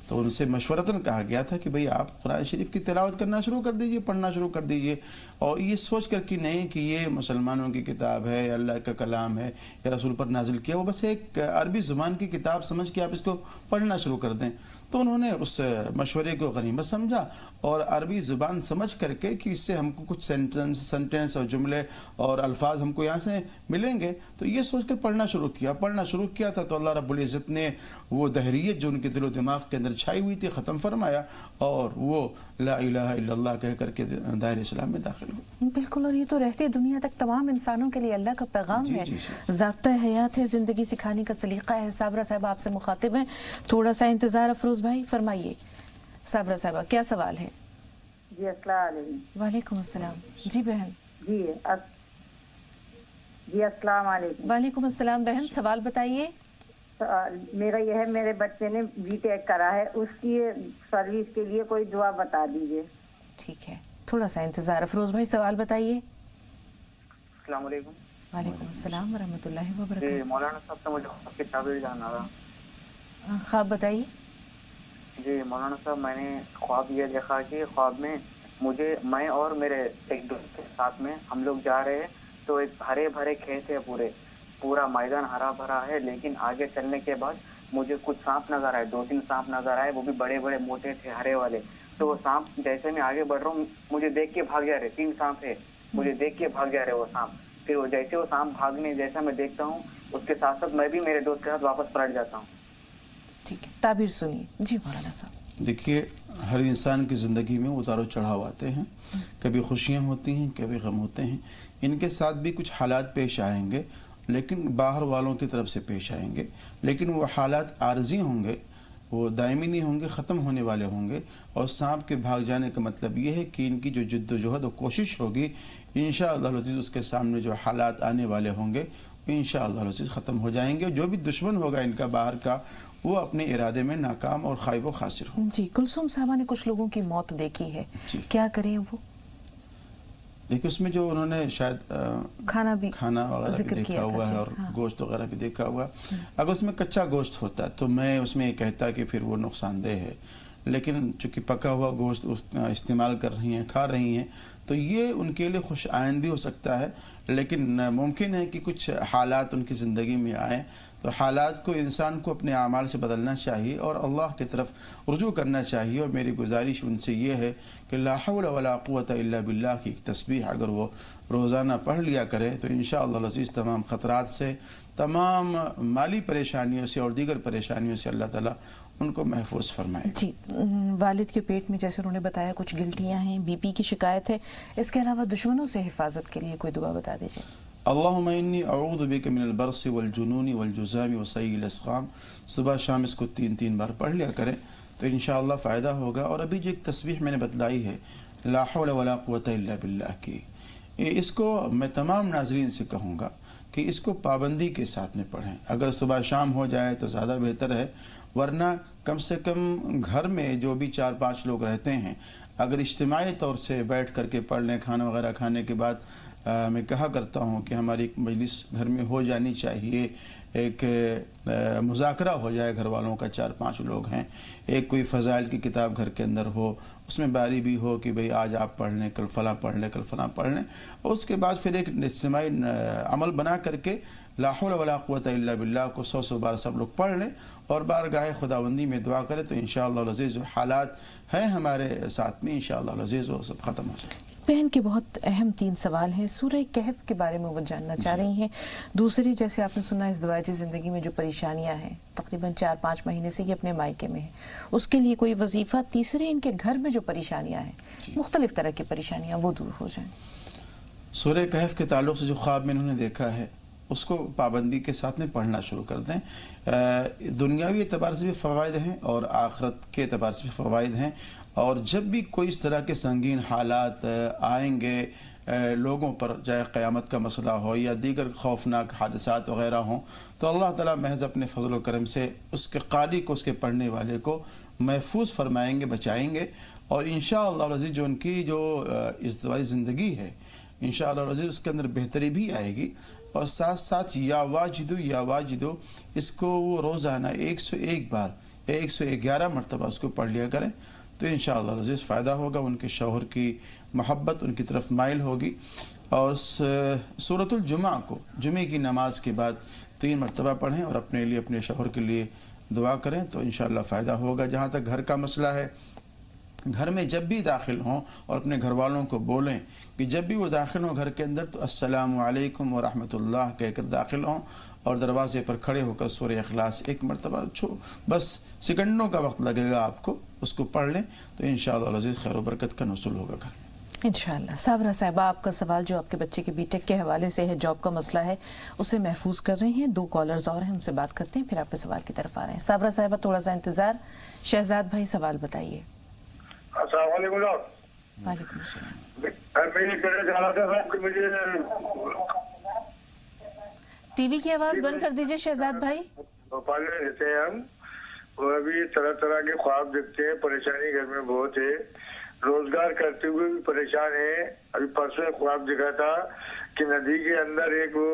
तो उनसे मशवरतन कहा गया था कि भाई आप कुरान शरीफ की तिलावत करना शुरू कर दीजिए, पढ़ना शुरू कर दीजिए, और ये सोच कर कि नहीं कि ये मुसलमानों की किताब है, अल्लाह का कलाम है, या रसूल पर नाजिल किया, वो बस एक अरबी ज़ुबान की किताब समझ के आप इसको पढ़ना शुरू कर दें। तो उन्होंने उस मशवरे को गनीमत समझा, और अरबी ज़ुबान समझ करके कि इससे हमको कुछ सेंटेंस और जुमले और अल्फाज हमको यहाँ से मिलेंगे, तो ये सोच कर पढ़ना शुरू किया था। तो अल्लाह रब्बुल इज़्ज़त ने वो दहरियत जो उनके दिलो दिमाग के अंदर छाई हुई थी ख़त्म फरमाया, और वो ला इलाहा इल्लल्लाह कह करके दायरे इस्लाम में दाखिल हुए। बिल्कुल। और ये तो रहती दुनिया तक तमाम इंसानों के लिए अल्लाह का पैगाम है, ज़ाब्ता हयात है, ज़िंदगी सिखाने का सलीका है। साबरा साहब आपसे मुखातिब हैं, थोड़ा सा इंतज़ार। अफरोज़ भाई फरमाइए। साबरा साहबा, क्या सवाल है? जी अस्सलाम वालेकुम। वालेकुम अस्सलाम। जी बहन। जी अस्सलाम वालेकुम। वालेकुम अस्सलाम बहन, सवाल बताइए। मेरा यह है, मेरे बच्चे ने बीटेक करा है, उसकी सर्विस के लिए कोई दुआ बता दीजिए। ठीक है, थोड़ा सा इंतज़ार। अफरोज़ भाई सवाल बताइए। अस्सलाम वालेकुम। वालेकुम अस्सलाम व रहमतुल्लाहि व बरकातहू। मौलाना साहब से मुझे आपकी ताबीर जानना था। ख्वाब बताइए। जी मौलाना साहब, मैंने ख्वाब ये देखा कि ख्वाब में मैं और मेरे एक दोस्त के साथ में हम लोग जा रहे हैं, तो एक हरे भरे खेत है, पूरा मैदान हरा भरा है, लेकिन आगे चलने के बाद मुझे कुछ सांप नजर आए, 2-3 सांप नजर आए, वो भी बड़े बड़े मोटे थे, हरे वाले। तो वो सांप जैसे मैं आगे बढ़ रहा हूँ, मुझे देख के भाग जा रहे, 3 सांप है, मुझे देख के भाग जा रहे वो सांप। پھر جیسے وہ سانپ بھاگنے جیسا میں دیکھتا ہوں اس کے ساتھ ساتھ میں بھی میرے دوست کے ساتھ واپس پلٹ جاتا ہوں. ٹھیک ہے، تعبیر سنیے. جی مولانا صاحب. دیکھیے ہر انسان کی زندگی میں اتار و چڑھاؤ آتے ہیں، کبھی خوشیاں ہوتی ہیں کبھی غم ہوتے ہیں. ان کے ساتھ بھی کچھ حالات پیش آئیں گے لیکن باہر والوں کی طرف سے پیش آئیں گے، لیکن وہ حالات عارضی ہوں گے، وہ دائمی نہیں ہوں گے، ختم ہونے والے ہوں گے. اور سانپ کے بھاگ جانے کا مطلب یہ ہے کہ ان کی جو جد و جہد و کوشش ہوگی انشاءاللہ العزیز اس کے سامنے جو حالات آنے والے ہوں گے انشاءاللہ العزیز ختم ہو جائیں گے. جو بھی دشمن ہوگا ان کا باہر کا وہ اپنے ارادے میں ناکام اور خائب و خاسر ہو. جی کلثوم صاحبہ نے کچھ لوگوں کی موت دیکھی ہے، کیا کریں وہ؟ دیکھیں اس میں جو انہوں نے شاید کھانا وغیرہ بھی دیکھا ہوا ہے اور گوشت وغیرہ بھی دیکھا ہوا ہے. اگر اس میں کچا گوشت ہوتا تو میں اس میں یہ کہتا کہ پھر وہ نقصان دہ ہے، لیکن چونکہ پکا ہوا گوشت استعمال کر رہی ہیں، کھا رہی ہیں، تو یہ ان کے لیے خوش آئند بھی ہو سکتا ہے. لیکن ممکن ہے کہ کچھ حالات ان کی زندگی میں آئیں تو حالات کو انسان کو اپنے اعمال سے بدلنا چاہیے اور اللہ کی طرف رجوع کرنا چاہیے. اور میری گزارش ان سے یہ ہے کہ لا حول ولا قوت الا باللہ کی تسبیح اگر وہ روزانہ پڑھ لیا کرے تو انشاءاللہ العزیز تمام خطرات سے، تمام مالی پریشانیوں سے اور دیگر پریشانیوں سے اللہ تعالیٰ ان کو محفوظ فرمائے. جی والد کے پیٹ میں جیسے انہوں نے بتایا کچھ گلٹیاں ہیں، بی پی کی شکایت ہے، اس کے علاوہ دشمنوں سے حفاظت کے لیے کوئی دعا بتا دیجیے. اللہم انی اعوذ بک من البرص والجنون والجزام وسیء الاسقام. صبح شام اس کو 3 بار پڑھ لیا کریں تو انشاءاللہ فائدہ ہوگا. اور ابھی جو ایک تسبیح میں نے بتلائی ہے لا حول ولا قوت الا باللہ کی، اس کو میں تمام ناظرین سے کہوں گا کہ اس کو پابندی کے ساتھ میں پڑھیں. اگر صبح شام ہو جائے تو زیادہ بہتر ہے، ورنہ کم سے کم گھر میں جو بھی 4-5 لوگ رہتے ہیں اگر اجتماعی طور سے بیٹھ کر کے پڑھ لیں، کھانا وغیرہ کھانے کے بعد میں کہا کرتا ہوں کہ ہماری ایک مجلس گھر میں ہو جانی چاہیے، ایک مذاکرہ ہو جائے گھر والوں کا، 4-5 لوگ ہیں، ایک کوئی فضائل کی کتاب گھر کے اندر ہو، اس میں باری بھی ہو کہ بھئی آج آپ پڑھ لیں، کل فلاں پڑھ لیں، کل فلاں پڑھ لیں. اور اس کے بعد پھر ایک اجتماعی عمل بنا کر کے لا حول ولا قوت الا باللہ کو 100 بار سب لوگ پڑھ لیں اور بارگاہ خداوندی میں دعا کریں تو انشاءاللہ العزیز جو حالات ہیں ہمارے ساتھ میں انشاءاللہ العزیز وہ سب ختم ہو جائیں. بہن کے بہت اہم 3 سوال ہیں. سورہ کہف کے بارے میں وہ جاننا چاہ رہی ہیں. دوسری جیسے آپ نے سنا اس دواجی زندگی میں جو پریشانیاں ہیں تقریباً 4-5 مہینے سے یہ اپنے مائکے میں ہیں، اس کے لیے کوئی وظیفہ. تیسرے ان کے گھر میں جو پریشانیاں ہیں مختلف طرح کی پریشانیاں وہ دور ہو جائیں. سورہ کہف کے تعلق سے جو خواب میں انہوں نے دیکھا ہے اس کو پابندی کے ساتھ میں پڑھنا شروع کر دیں. دنیاوی اعتبار سے بھی فوائد ہیں اور آخرت کے اعتبار سے بھی فوائد ہیں. اور جب بھی کوئی اس طرح کے سنگین حالات آئیں گے لوگوں پر، چاہے قیامت کا مسئلہ ہو یا دیگر خوفناک حادثات وغیرہ ہوں، تو اللہ تعالیٰ محض اپنے فضل و کرم سے اس کے قاری کو، اس کے پڑھنے والے کو محفوظ فرمائیں گے، بچائیں گے. اور انشاءاللہ العزیز جو ان کی جو ازدواجی زندگی ہے انشاءاللہ العزیز اس کے اندر بہتری بھی آئے گی. اور ساتھ ساتھ یا واجدو اس کو وہ روزانہ 101 بار 111 مرتبہ اس کو پڑھ لیا کریں تو انشاءاللہ العزیز فائدہ ہوگا. ان کے شوہر کی محبت ان کی طرف مائل ہوگی. اور سورۃ الجمعہ کو جمعے کی نماز کے بعد 3 مرتبہ پڑھیں اور اپنے لیے، اپنے شوہر کے لیے دعا کریں تو انشاءاللہ فائدہ ہوگا. جہاں تک گھر کا مسئلہ ہے، گھر میں جب بھی داخل ہوں اور اپنے گھر والوں کو بولیں کہ جب بھی وہ داخل ہوں گھر کے اندر تو السلام علیکم ورحمۃ اللہ کہہ کر داخل ہوں اور دروازے پر کھڑے ہو کر سورہ اخلاص 1 مرتبہ بس سیکنڈوں کا وقت لگے گا آپ کو، اس کو پڑھ لیں تو انشاءاللہ العزیز خیر و برکت کا نزول ہوگا گھر. انشاءاللہ. صابرہ صاحبہ آپ کا سوال جو آپ کے بچے کے بی ٹیک کے حوالے سے ہے، جاب کا مسئلہ ہے، اسے محفوظ کر رہے ہیں. 2 کالرز اور ہیں، ان سے بات کرتے ہیں پھر آپ کے سوال کی طرف آ رہے ہیں. صابرہ صاحبہ تھوڑا سا انتظار. شہزاد بھائی سوال بتائیے. السلام علیکم. وعلیکم السلام. میں یہ کہنا چاہ رہا تھا کہ مجھے ٹی وی کی آواز بند کر دیجئے شہزاد بھائی. بھوپال میں رہتے ہیں ہم اور ابھی طرح کے خواب دیکھتے ہیں، پریشانی گھر میں بہت ہے، روزگار کرتے ہوئے بھی پریشان ہے. ابھی پرسوں خواب دیکھا تھا کہ ندی کے اندر ایک وہ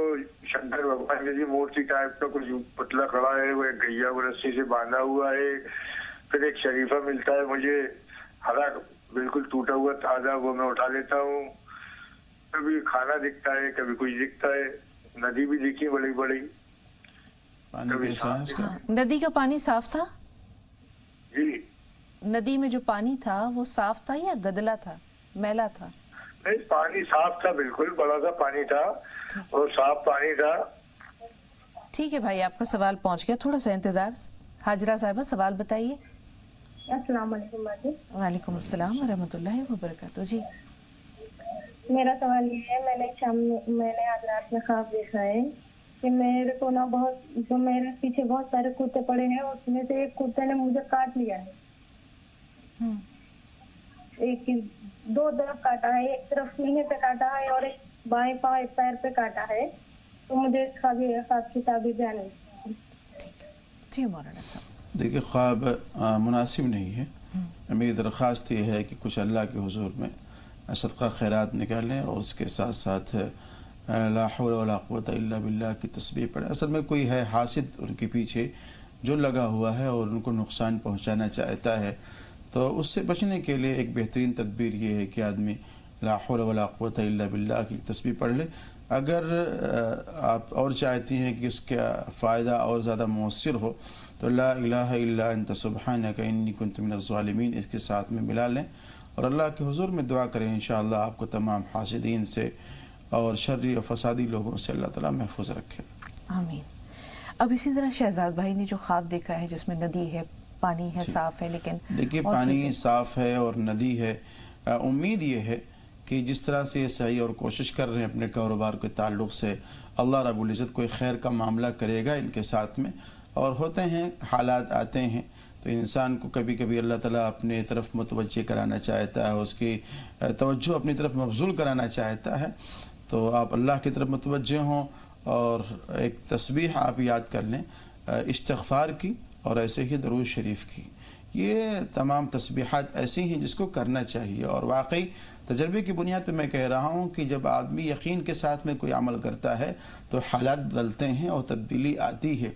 شنکر بھگوان کی مورتی ٹائپ کا کچھ پتلا کھڑا ہے، وہ ایک گھیا کو رسی سے باندھا ہوا ہے. پھر ایک شریفہ ملتا ہے مجھے ہرا، بالکل ٹوٹا ہوا تازہ، وہ میں اٹھا لیتا ہوں. کبھی کھانا دکھتا ہے، کبھی کچھ دکھتا ہے. ندی بھی دکھی بڑی بڑی. ندی کا پانی صاف تھا؟ جی ندی میں جو پانی تھا وہ صاف تھا یا گدلا تھا، میلا تھا؟ नहीं, पानी साफ था, बिल्कुल बड़ा सा पानी था और साफ पानी था। ठीक है भाई, आपका सवाल पहुंच गया, थोड़ा सा इंतजार। हाजरा साहिबा सवाल बताइए। अस्सलाम वालेकुम बाजी। वालेकुम अस्सलाम व रहमतुल्लाहि व बरकातहू। जी मेरा सवाल ये है, मैंने आज रात में ख्वाब देखा है कि मेरे को ना जो मेरे पीछे बहुत सारे कुत्ते पड़े हैं, उसमें से एक कुत्ते ने मुझे काट लिया है। एक दो तरफ काटा है, एक तरफ सीने पे काटा है और एक बाएं पाँव एक पैर पे काटा है। तो मुझे ख्वाब की ताबीर जानी। जी मौलाना साहब। देखिए, ख्वाब मुनासिब नहीं है। मेरी दरख्वास्त ये है कि कुछ अल्लाह के हुजूर में सदका खैरात निकालें और उसके साथ साथ ला हौल वला कुव्वता इल्ला बिल्लाह की तस्बीह पढ़ें। असल में कोई है हासिद उनके पीछे जो लगा हुआ है और उनको नुकसान पहुंचाना चाहता है, तो उससे बचने के लिए एक बेहतरीन तदबीर ये है कि आदमी ला हौल वला कुव्वता इल्ला बिल्लाह की तस्बीह पढ़ ले। अगर आप और चाहती हैं कि इसका फ़ायदा और ज़्यादा मौसर हो तो ला इलाहा इल्ला अंत सुब्हानक इन्नी कुन्तु मिनज़ ज़ालिमीन इसके साथ में मिला लें और अल्लाह के हुजूर में दुआ करें। इंशाअल्लाह आपको तमाम हासिदीन से और शर्री और फसादी लोगों से अल्लाह ताला महफूज रखे। आमीन। अब इसी तरह शहजाद भाई ने जो ख्वाब देखा है जिसमें नदी है, पानी है, साफ है, लेकिन देखिए पानी साफ है और नदी है, उम्मीद ये है कि जिस तरह से ये सही और कोशिश कर रहे हैं अपने कारोबार के ताल्लुक़ से, अल्लाह रब्बुल इज़्ज़त कोई खैर का मामला करेगा इनके साथ में। और होते हैं हालात आते हैं तो इंसान को कभी कभी अल्लाह ताला अपने तरफ मुतवज्जे कराना चाहता है, उसकी तवज्जो अपनी तरफ मबज़ूल कराना चाहता है। तो आप अल्लाह की तरफ मुतवज्जे हों और एक तस्बीह आप याद कर लें इस्तिग़फ़ार की और ऐसे ही दरूद शरीफ की। ये तमाम तस्बीहात ऐसी हैं जिसको करना चाहिए और वाकई तजर्बे की बुनियाद पे मैं कह रहा हूँ कि जब आदमी यकीन के साथ में कोई अमल करता है तो हालात बदलते हैं और तब्दीली आती है।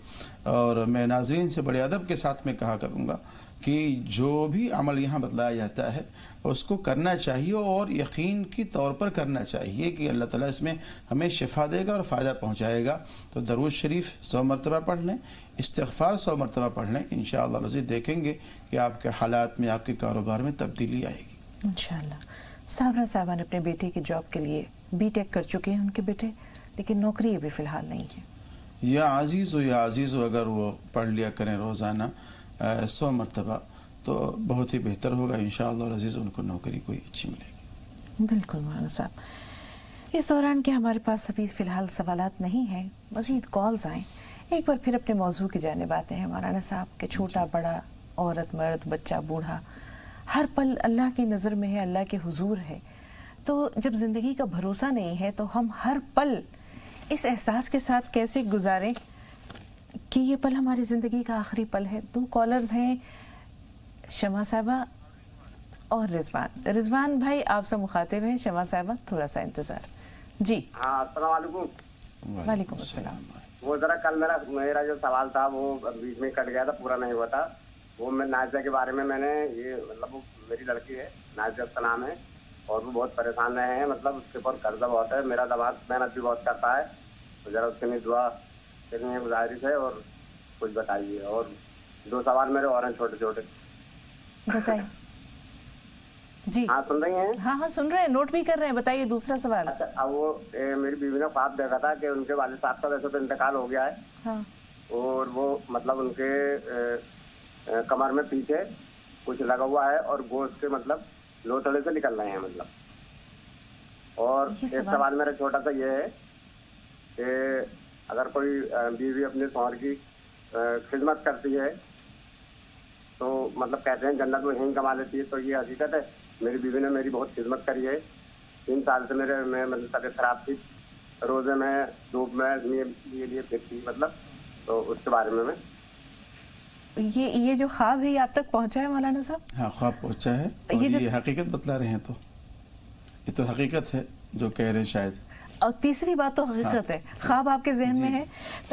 और मैं नाज़रीन से बड़े अदब के साथ में कहा करूँगा कि जो भी अमल यहाँ बतलाया जाता है उसको करना चाहिए और यकीन की तौर पर करना चाहिए कि अल्लाह ताला इसमें हमें शिफा देगा और फ़ायदा पहुँचाएगा। तो दरूद शरीफ 100 मरतबा पढ़ लें, इस्तिग़फ़ार 100 मरतबा पढ़ लें, इंशाअल्लाह रज़ी देखेंगे कि आपके हालात में, आपके कारोबार में तब्दीली आएगी इंशाअल्लाह। साबरा साहबा ने अपने बेटे की जॉब के लिए बीटेक कर चुके हैं उनके बेटे, लेकिन नौकरी अभी फ़िलहाल नहीं है। या अज़ीज़ हो अगर वो पढ़ लिया करें रोज़ाना 100 मरतबा तो बहुत ही बेहतर होगा। इंशाअल्लाह अज़ीज़ उनको नौकरी कोई अच्छी मिलेगी। बिल्कुल मौलाना साहब। इस दौरान के हमारे पास अभी फ़िलहाल सवालात नहीं हैं, मज़ीद कॉल्स आएँ। एक बार फिर अपने मौजू की जानिब आते हैं मौलाना साहब के छोटा बड़ा, औरत मर्द, बच्चा बूढ़ा, हर पल अल्लाह की नज़र में है, अल्लाह के हुजूर है। तो जब ज़िंदगी का भरोसा नहीं है तो हम हर पल इस एहसास के साथ कैसे गुजारें कि ये पल हमारी ज़िंदगी का आखिरी पल है। 2 कॉलर्स हैं, शमा साहिबा और रिजवान भाई आपसे मुखातिब हैं। शमा साहिबा थोड़ा सा इंतज़ार। जी हाँ, अस्सलाम वालेकुम। वालेकुम अस्सलाम। वो ज़रा कल मेरा जो सवाल था वो बीच में कट गया था, पूरा नहीं हुआ था। वो मैं नाजिया के बारे में मैंने ये मतलब वो मेरी लड़की है, नाजिया उसका नाम है, और वो बहुत परेशान रहे हैं, मतलब उसके ऊपर कर्जा बहुत है। मेरा दमाद मेहनत भी बहुत करता है, तो ज़रा उसके लिए दुआ करनी है, गुजारिश है और कुछ बताइए। और 2 सवाल मेरे और हैं छोटे छोटे। बताइए जी। हाँ सुन रही हैं? हाँ सुन रहे हैं, नोट भी कर रहे हैं। बताइए दूसरा सवाल। अच्छा, अब वो मेरी बीवी ने ख्वाब देखा था कि उनके वालिद साहब का वैसे तो इंतकाल हो गया है। हाँ। और वो मतलब उनके कमर में पीछे कुछ लगा हुआ है और गोश्त के मतलब लोथड़े से निकल रहे हैं मतलब। और एक सवाल मेरा छोटा सा ये है कि अगर कोई बीवी अपने शौहर की खिदमत करती है तो मतलब कहते हैं जन्नत में हिंग कमा लेती है, तो ये हकीकत है? मेरी बीवी ने मेरी बहुत खिदमत करी है। 3 साल से मैं मतलब तबीयत खराब थी, रोजे में धूप में लिए फिरती मतलब, तो उसके बारे में मैं ये जो ख्वाब है ये आप तक पहुंचा है मौलाना साहब? हाँ, ख्वाब पहुंचा है और ये हकीकत बतला रहे हैं, तो ये तो हकीकत है जो कह रहे हैं शायद। और तीसरी बात तो हकीकत है, ख्वाब आपके जहन में है।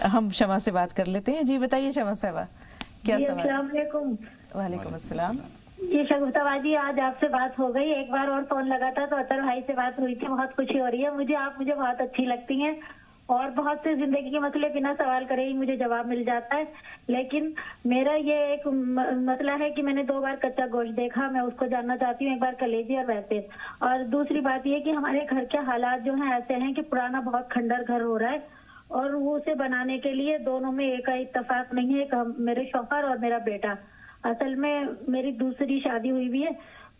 हम शमा से बात कर लेते हैं। जी बताइए शमा साहबा, क्या सवाल? अस्सलाम वालेकुम। वालेकुम अस्सलाम। जी शगुफ्ता बाजी, आज आपसे बात हो गई। एक बार और फोन लगा था तो अतर भाई से बात हुई थी। बहुत खुशी हो रही है मुझे, आप मुझे बहुत अच्छी लगती हैं اور بہت سے زندگی کے مسئلے بنا سوال کرے ہی مجھے جواب مل جاتا ہے. لیکن میرا یہ ایک مسئلہ ہے کہ میں نے 2 بار کچا گوشت دیکھا, میں اس کو جاننا چاہتی ہوں, ایک بار کلیجی اور ویسے. اور دوسری بات یہ کہ ہمارے گھر کے حالات جو ہیں ایسے ہیں کہ پرانا بہت کھنڈر گھر ہو رہا ہے, اور وہ اسے بنانے کے لیے دونوں میں ایک اتفاق نہیں ہے. میرے شوہر اور میرا بیٹا, اصل میں میری دوسری شادی ہوئی بھی ہے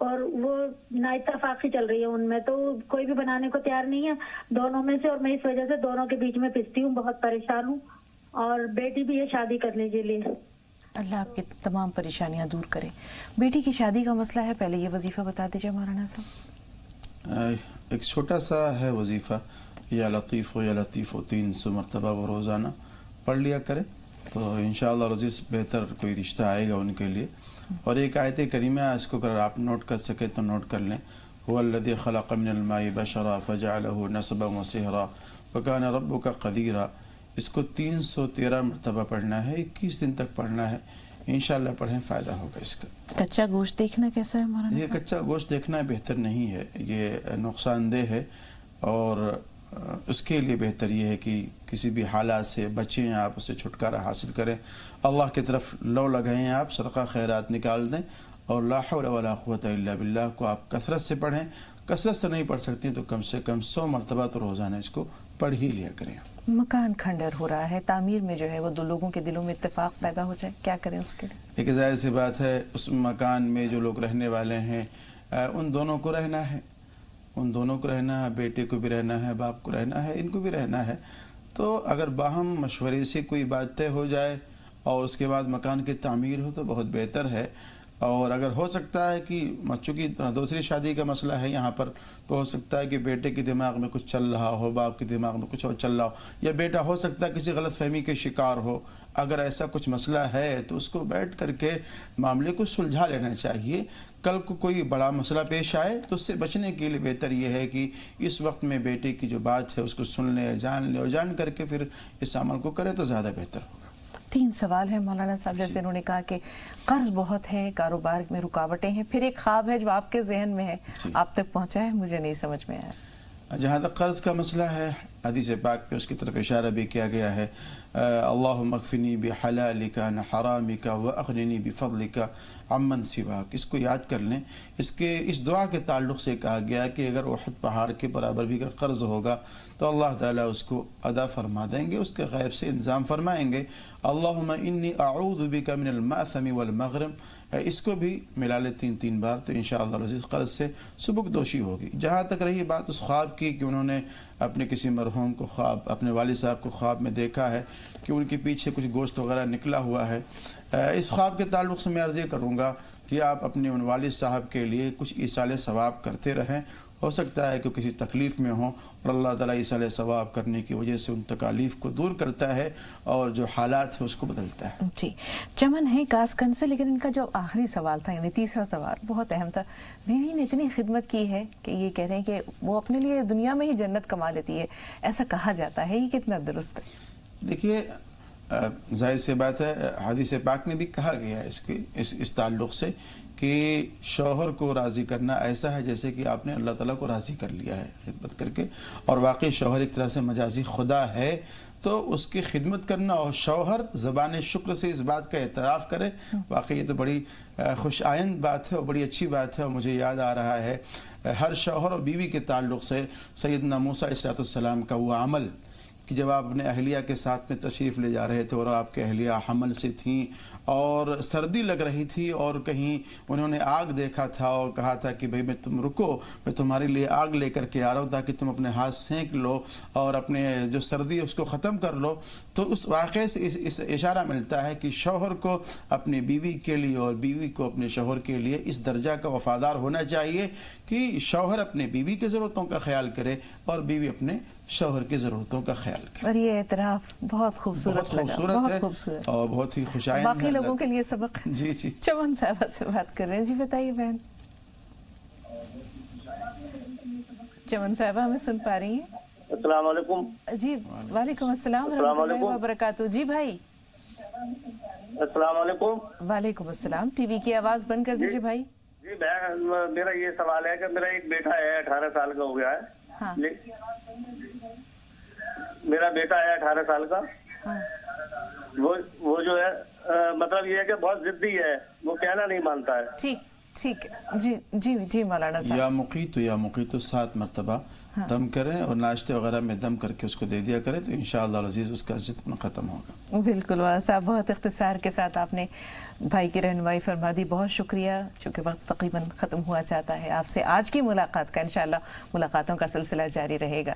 اور وہ نا اتفاقی چل رہی ہے ان میں, تو کوئی بھی بنانے کو تیار نہیں ہے دونوں میں سے, اور میں اس وجہ سے دونوں کے بیچ میں پستی ہوں, بہت پریشان ہوں. اور بیٹی بھی ہے شادی کرنے کے لیے. اللہ آپ کی تمام پریشانیاں دور کرے. بیٹی کی شادی کا مسئلہ ہے, پہلے یہ وظیفہ بتا دیجیے مولانا صاحب. ایک چھوٹا سا ہے وظیفہ, یا لطیف ہو یا لطیف ہو 300 مرتبہ وہ روزانہ پڑھ لیا کرے تو انشاءاللہ عزیز بہتر کوئی رشتہ آئے گا ان کے لیے. اور ایک آیت کریمہ اس کو اگر آپ نوٹ کر سکیں تو نوٹ کر لیں. هو الذي خلق من الماء بشرا فجعله نسبا وصهرا وكان ربك قديرا. اس کو 313 مرتبہ پڑھنا ہے, 21 دن تک پڑھنا ہے. انشاءاللہ پڑھیں, فائدہ ہوگا اس کا. کچا گوشت دیکھنا کیسا ہے مولانا یہ صاحب؟ کچا گوشت دیکھنا بہتر نہیں ہے, یہ نقصان دہ ہے. اور اس کے لیے بہتر یہ ہے کہ کسی بھی حالات سے بچیں آپ, اسے چھٹکارا حاصل کریں, اللہ کی طرف لو لگائیں, آپ صدقہ خیرات نکال دیں. اور لا حول ولا قوت الا باللہ کو آپ کثرت سے پڑھیں. کثرت سے نہیں پڑھ سکتی تو کم سے کم 100 مرتبہ تو روزانہ اس کو پڑھ ہی لیا کریں. مکان کھنڈر ہو رہا ہے, تعمیر میں جو ہے وہ 2 لوگوں کے دلوں میں اتفاق پیدا ہو جائے, کیا کریں اس کے لیے؟ ایک ظاہر سی بات ہے, اس مکان میں جو لوگ رہنے والے ہیں ان دونوں کو رہنا ہے, ان دونوں کو رہنا ہے, بیٹے کو بھی رہنا ہے, باپ کو رہنا ہے, ان کو بھی رہنا ہے. تو اگر باہم مشورے سے کوئی بات طے ہو جائے اور اس کے بعد مکان کی تعمیر ہو تو بہت بہتر ہے. اور اگر ہو سکتا ہے کہ چونکہ دوسری شادی کا مسئلہ ہے یہاں پر, تو ہو سکتا ہے کہ بیٹے کے دماغ میں کچھ چل رہا ہو, باپ کے دماغ میں کچھ اور چل رہا ہو, یا بیٹا ہو سکتا ہے کسی غلط فہمی کے شکار ہو. اگر ایسا کچھ مسئلہ ہے تو اس کو بیٹھ کر کے معاملے کو سلجھا لینا چاہیے. کل کو کوئی بڑا مسئلہ پیش آئے تو اس سے بچنے کے لیے بہتر یہ ہے کہ اس وقت میں بیٹے کی جو بات ہے اس کو سن لے, جان لے, اور جان کر کے پھر اس عمل کو کرے تو زیادہ بہتر ہوگا. 3 سوال ہیں مولانا صاحب. جیسے انہوں نے کہا کہ قرض بہت ہے, کاروبار میں رکاوٹیں ہیں, پھر ایک خواب ہے جو آپ کے ذہن میں ہے, آپ تک پہنچا ہے, مجھے نہیں سمجھ میں آیا. جہاں تک قرض کا مسئلہ ہے, حدیث پاک پہ اس کی طرف اشارہ بھی کیا گیا ہے, اللہم اکفنی بحلالک عن حرامک واغننی بفضلک عمن سواک. اس کو یاد کر لیں. اس دعا کے تعلق سے کہا گیا کہ اگر احد پہاڑ کے برابر بھی اگر قرض ہوگا تو اللہ تعالیٰ اس کو ادا فرما دیں گے, اس کے غیب سے انتظام فرمائیں گے. اللہم انی اعوذ بک من المأثم والمغرم. اس کو بھی ملا لے 3 بار تو انشاءاللہ العزیز قرض سے سبک دوشی ہوگی. جہاں تک رہی بات اس خواب کی کہ انہوں نے اپنے کسی مرحوم کو خواب, اپنے والد صاحب کو خواب میں دیکھا ہے کہ ان کے پیچھے کچھ گوشت وغیرہ نکلا ہوا ہے, اس خواب کے تعلق سے میں عرض یہ کروں گا کہ آپ اپنے ان والد صاحب کے لیے کچھ ایصال ثواب کرتے رہیں. ہو سکتا ہے کہ کسی تکلیف میں ہوں اور اللہ تعالیٰ ایصال ثواب کرنے کی وجہ سے ان تکالیف کو دور کرتا ہے اور جو حالات ہیں اس کو بدلتا ہے. جی, چمن ہے کاسکن سے, لیکن ان کا جو آخری سوال تھا یعنی تیسرا سوال بہت اہم تھا. بیوی نے اتنی خدمت کی ہے کہ یہ کہہ رہے ہیں کہ وہ اپنے لیے دنیا میں ہی جنت کما لیتی ہے, ایسا کہا جاتا ہے, یہ کتنا درست ہے؟ دیکھیے ظاہر سی بات ہے, حدیث پاک میں بھی کہا گیا ہے اس تعلق سے کہ شوہر کو راضی کرنا ایسا ہے جیسے کہ آپ نے اللہ تعالیٰ کو راضی کر لیا ہے خدمت کر کے. اور واقعی شوہر ایک طرح سے مجازی خدا ہے, تو اس کی خدمت کرنا, اور شوہر زبان شکر سے اس بات کا اعتراف کرے, واقعی یہ تو بڑی خوش آئند بات ہے اور بڑی اچھی بات ہے. اور مجھے یاد آ رہا ہے ہر شوہر اور بیوی کے تعلق سے سیدنا موسیٰ علیہ السلام کا وہ عمل کہ جب آپ اپنے اہلیہ کے ساتھ میں تشریف لے جا رہے تھے اور آپ کے اہلیہ حمل سے تھیں اور سردی لگ رہی تھی, اور کہیں انہوں نے آگ دیکھا تھا اور کہا تھا کہ بھئی میں تم رکو, میں تمہارے لیے آگ لے کر کے آ رہا ہوں تاکہ تم اپنے ہاتھ سینک لو اور اپنے جو سردی ہے اس کو ختم کر لو. تو اس واقعے سے اس اشارہ ملتا ہے کہ شوہر کو اپنی بیوی کے لیے اور بیوی کو اپنے شوہر کے لیے اس درجہ کا وفادار ہونا چاہیے کہ شوہر اپنے بیوی کی ضرورتوں کا خیال کرے اور بیوی اپنے شوہر کی ضرورتوں کا خیال کرے. اور یہ اعتراف بہت خوبصورت لگا, بہت خوبصورت اور بہت ہی خوشائند. باقی لوگوں کے لیے سبق. جی جی, چمن صاحبہ سے بات کر رہے ہیں. جی بتائیے بہن. چمن صاحبہ ہمیں سن پا رہی ہیں؟ السلام علیکم. جی وعلیکم السلام ورحمۃ اللہ وبرکاتہ. جی بھائی. السلام علیکم. وعلیکم السلام. ٹی وی کی آواز بند کر دیجیے بھائی. جی میرا یہ سوال ہے کہ میرا ایک بیٹا ہے 18 سال کا ہو گیا ہے. ہاں. मेरा बेटा है 18 साल का। हाँ। वो जो है मतलब ये है कि बहुत जिद्दी है, वो कहना नहीं मानता है। ठीक है जी जी जी मौलाना साहब। या मुकीतो 7 मरतबा दम करें और नाश्ते वगैरह में दम करके उसको दे दिया करें, तो इंशाअल्लाह अज़ीज़ उसका ज़िद ख़त्म होगा। बिल्कुल मौलाना साहब, बहुत इख्तिसार के साथ आपने भाई की रहनुमाई फरमा दी, बहुत शुक्रिया। चूँकि वक्त तकरीबन ख़त्म हुआ चाहता है, आपसे आज की मुलाकात का इंशाअल्लाह मुलाकातों का सिलसिला जारी रहेगा।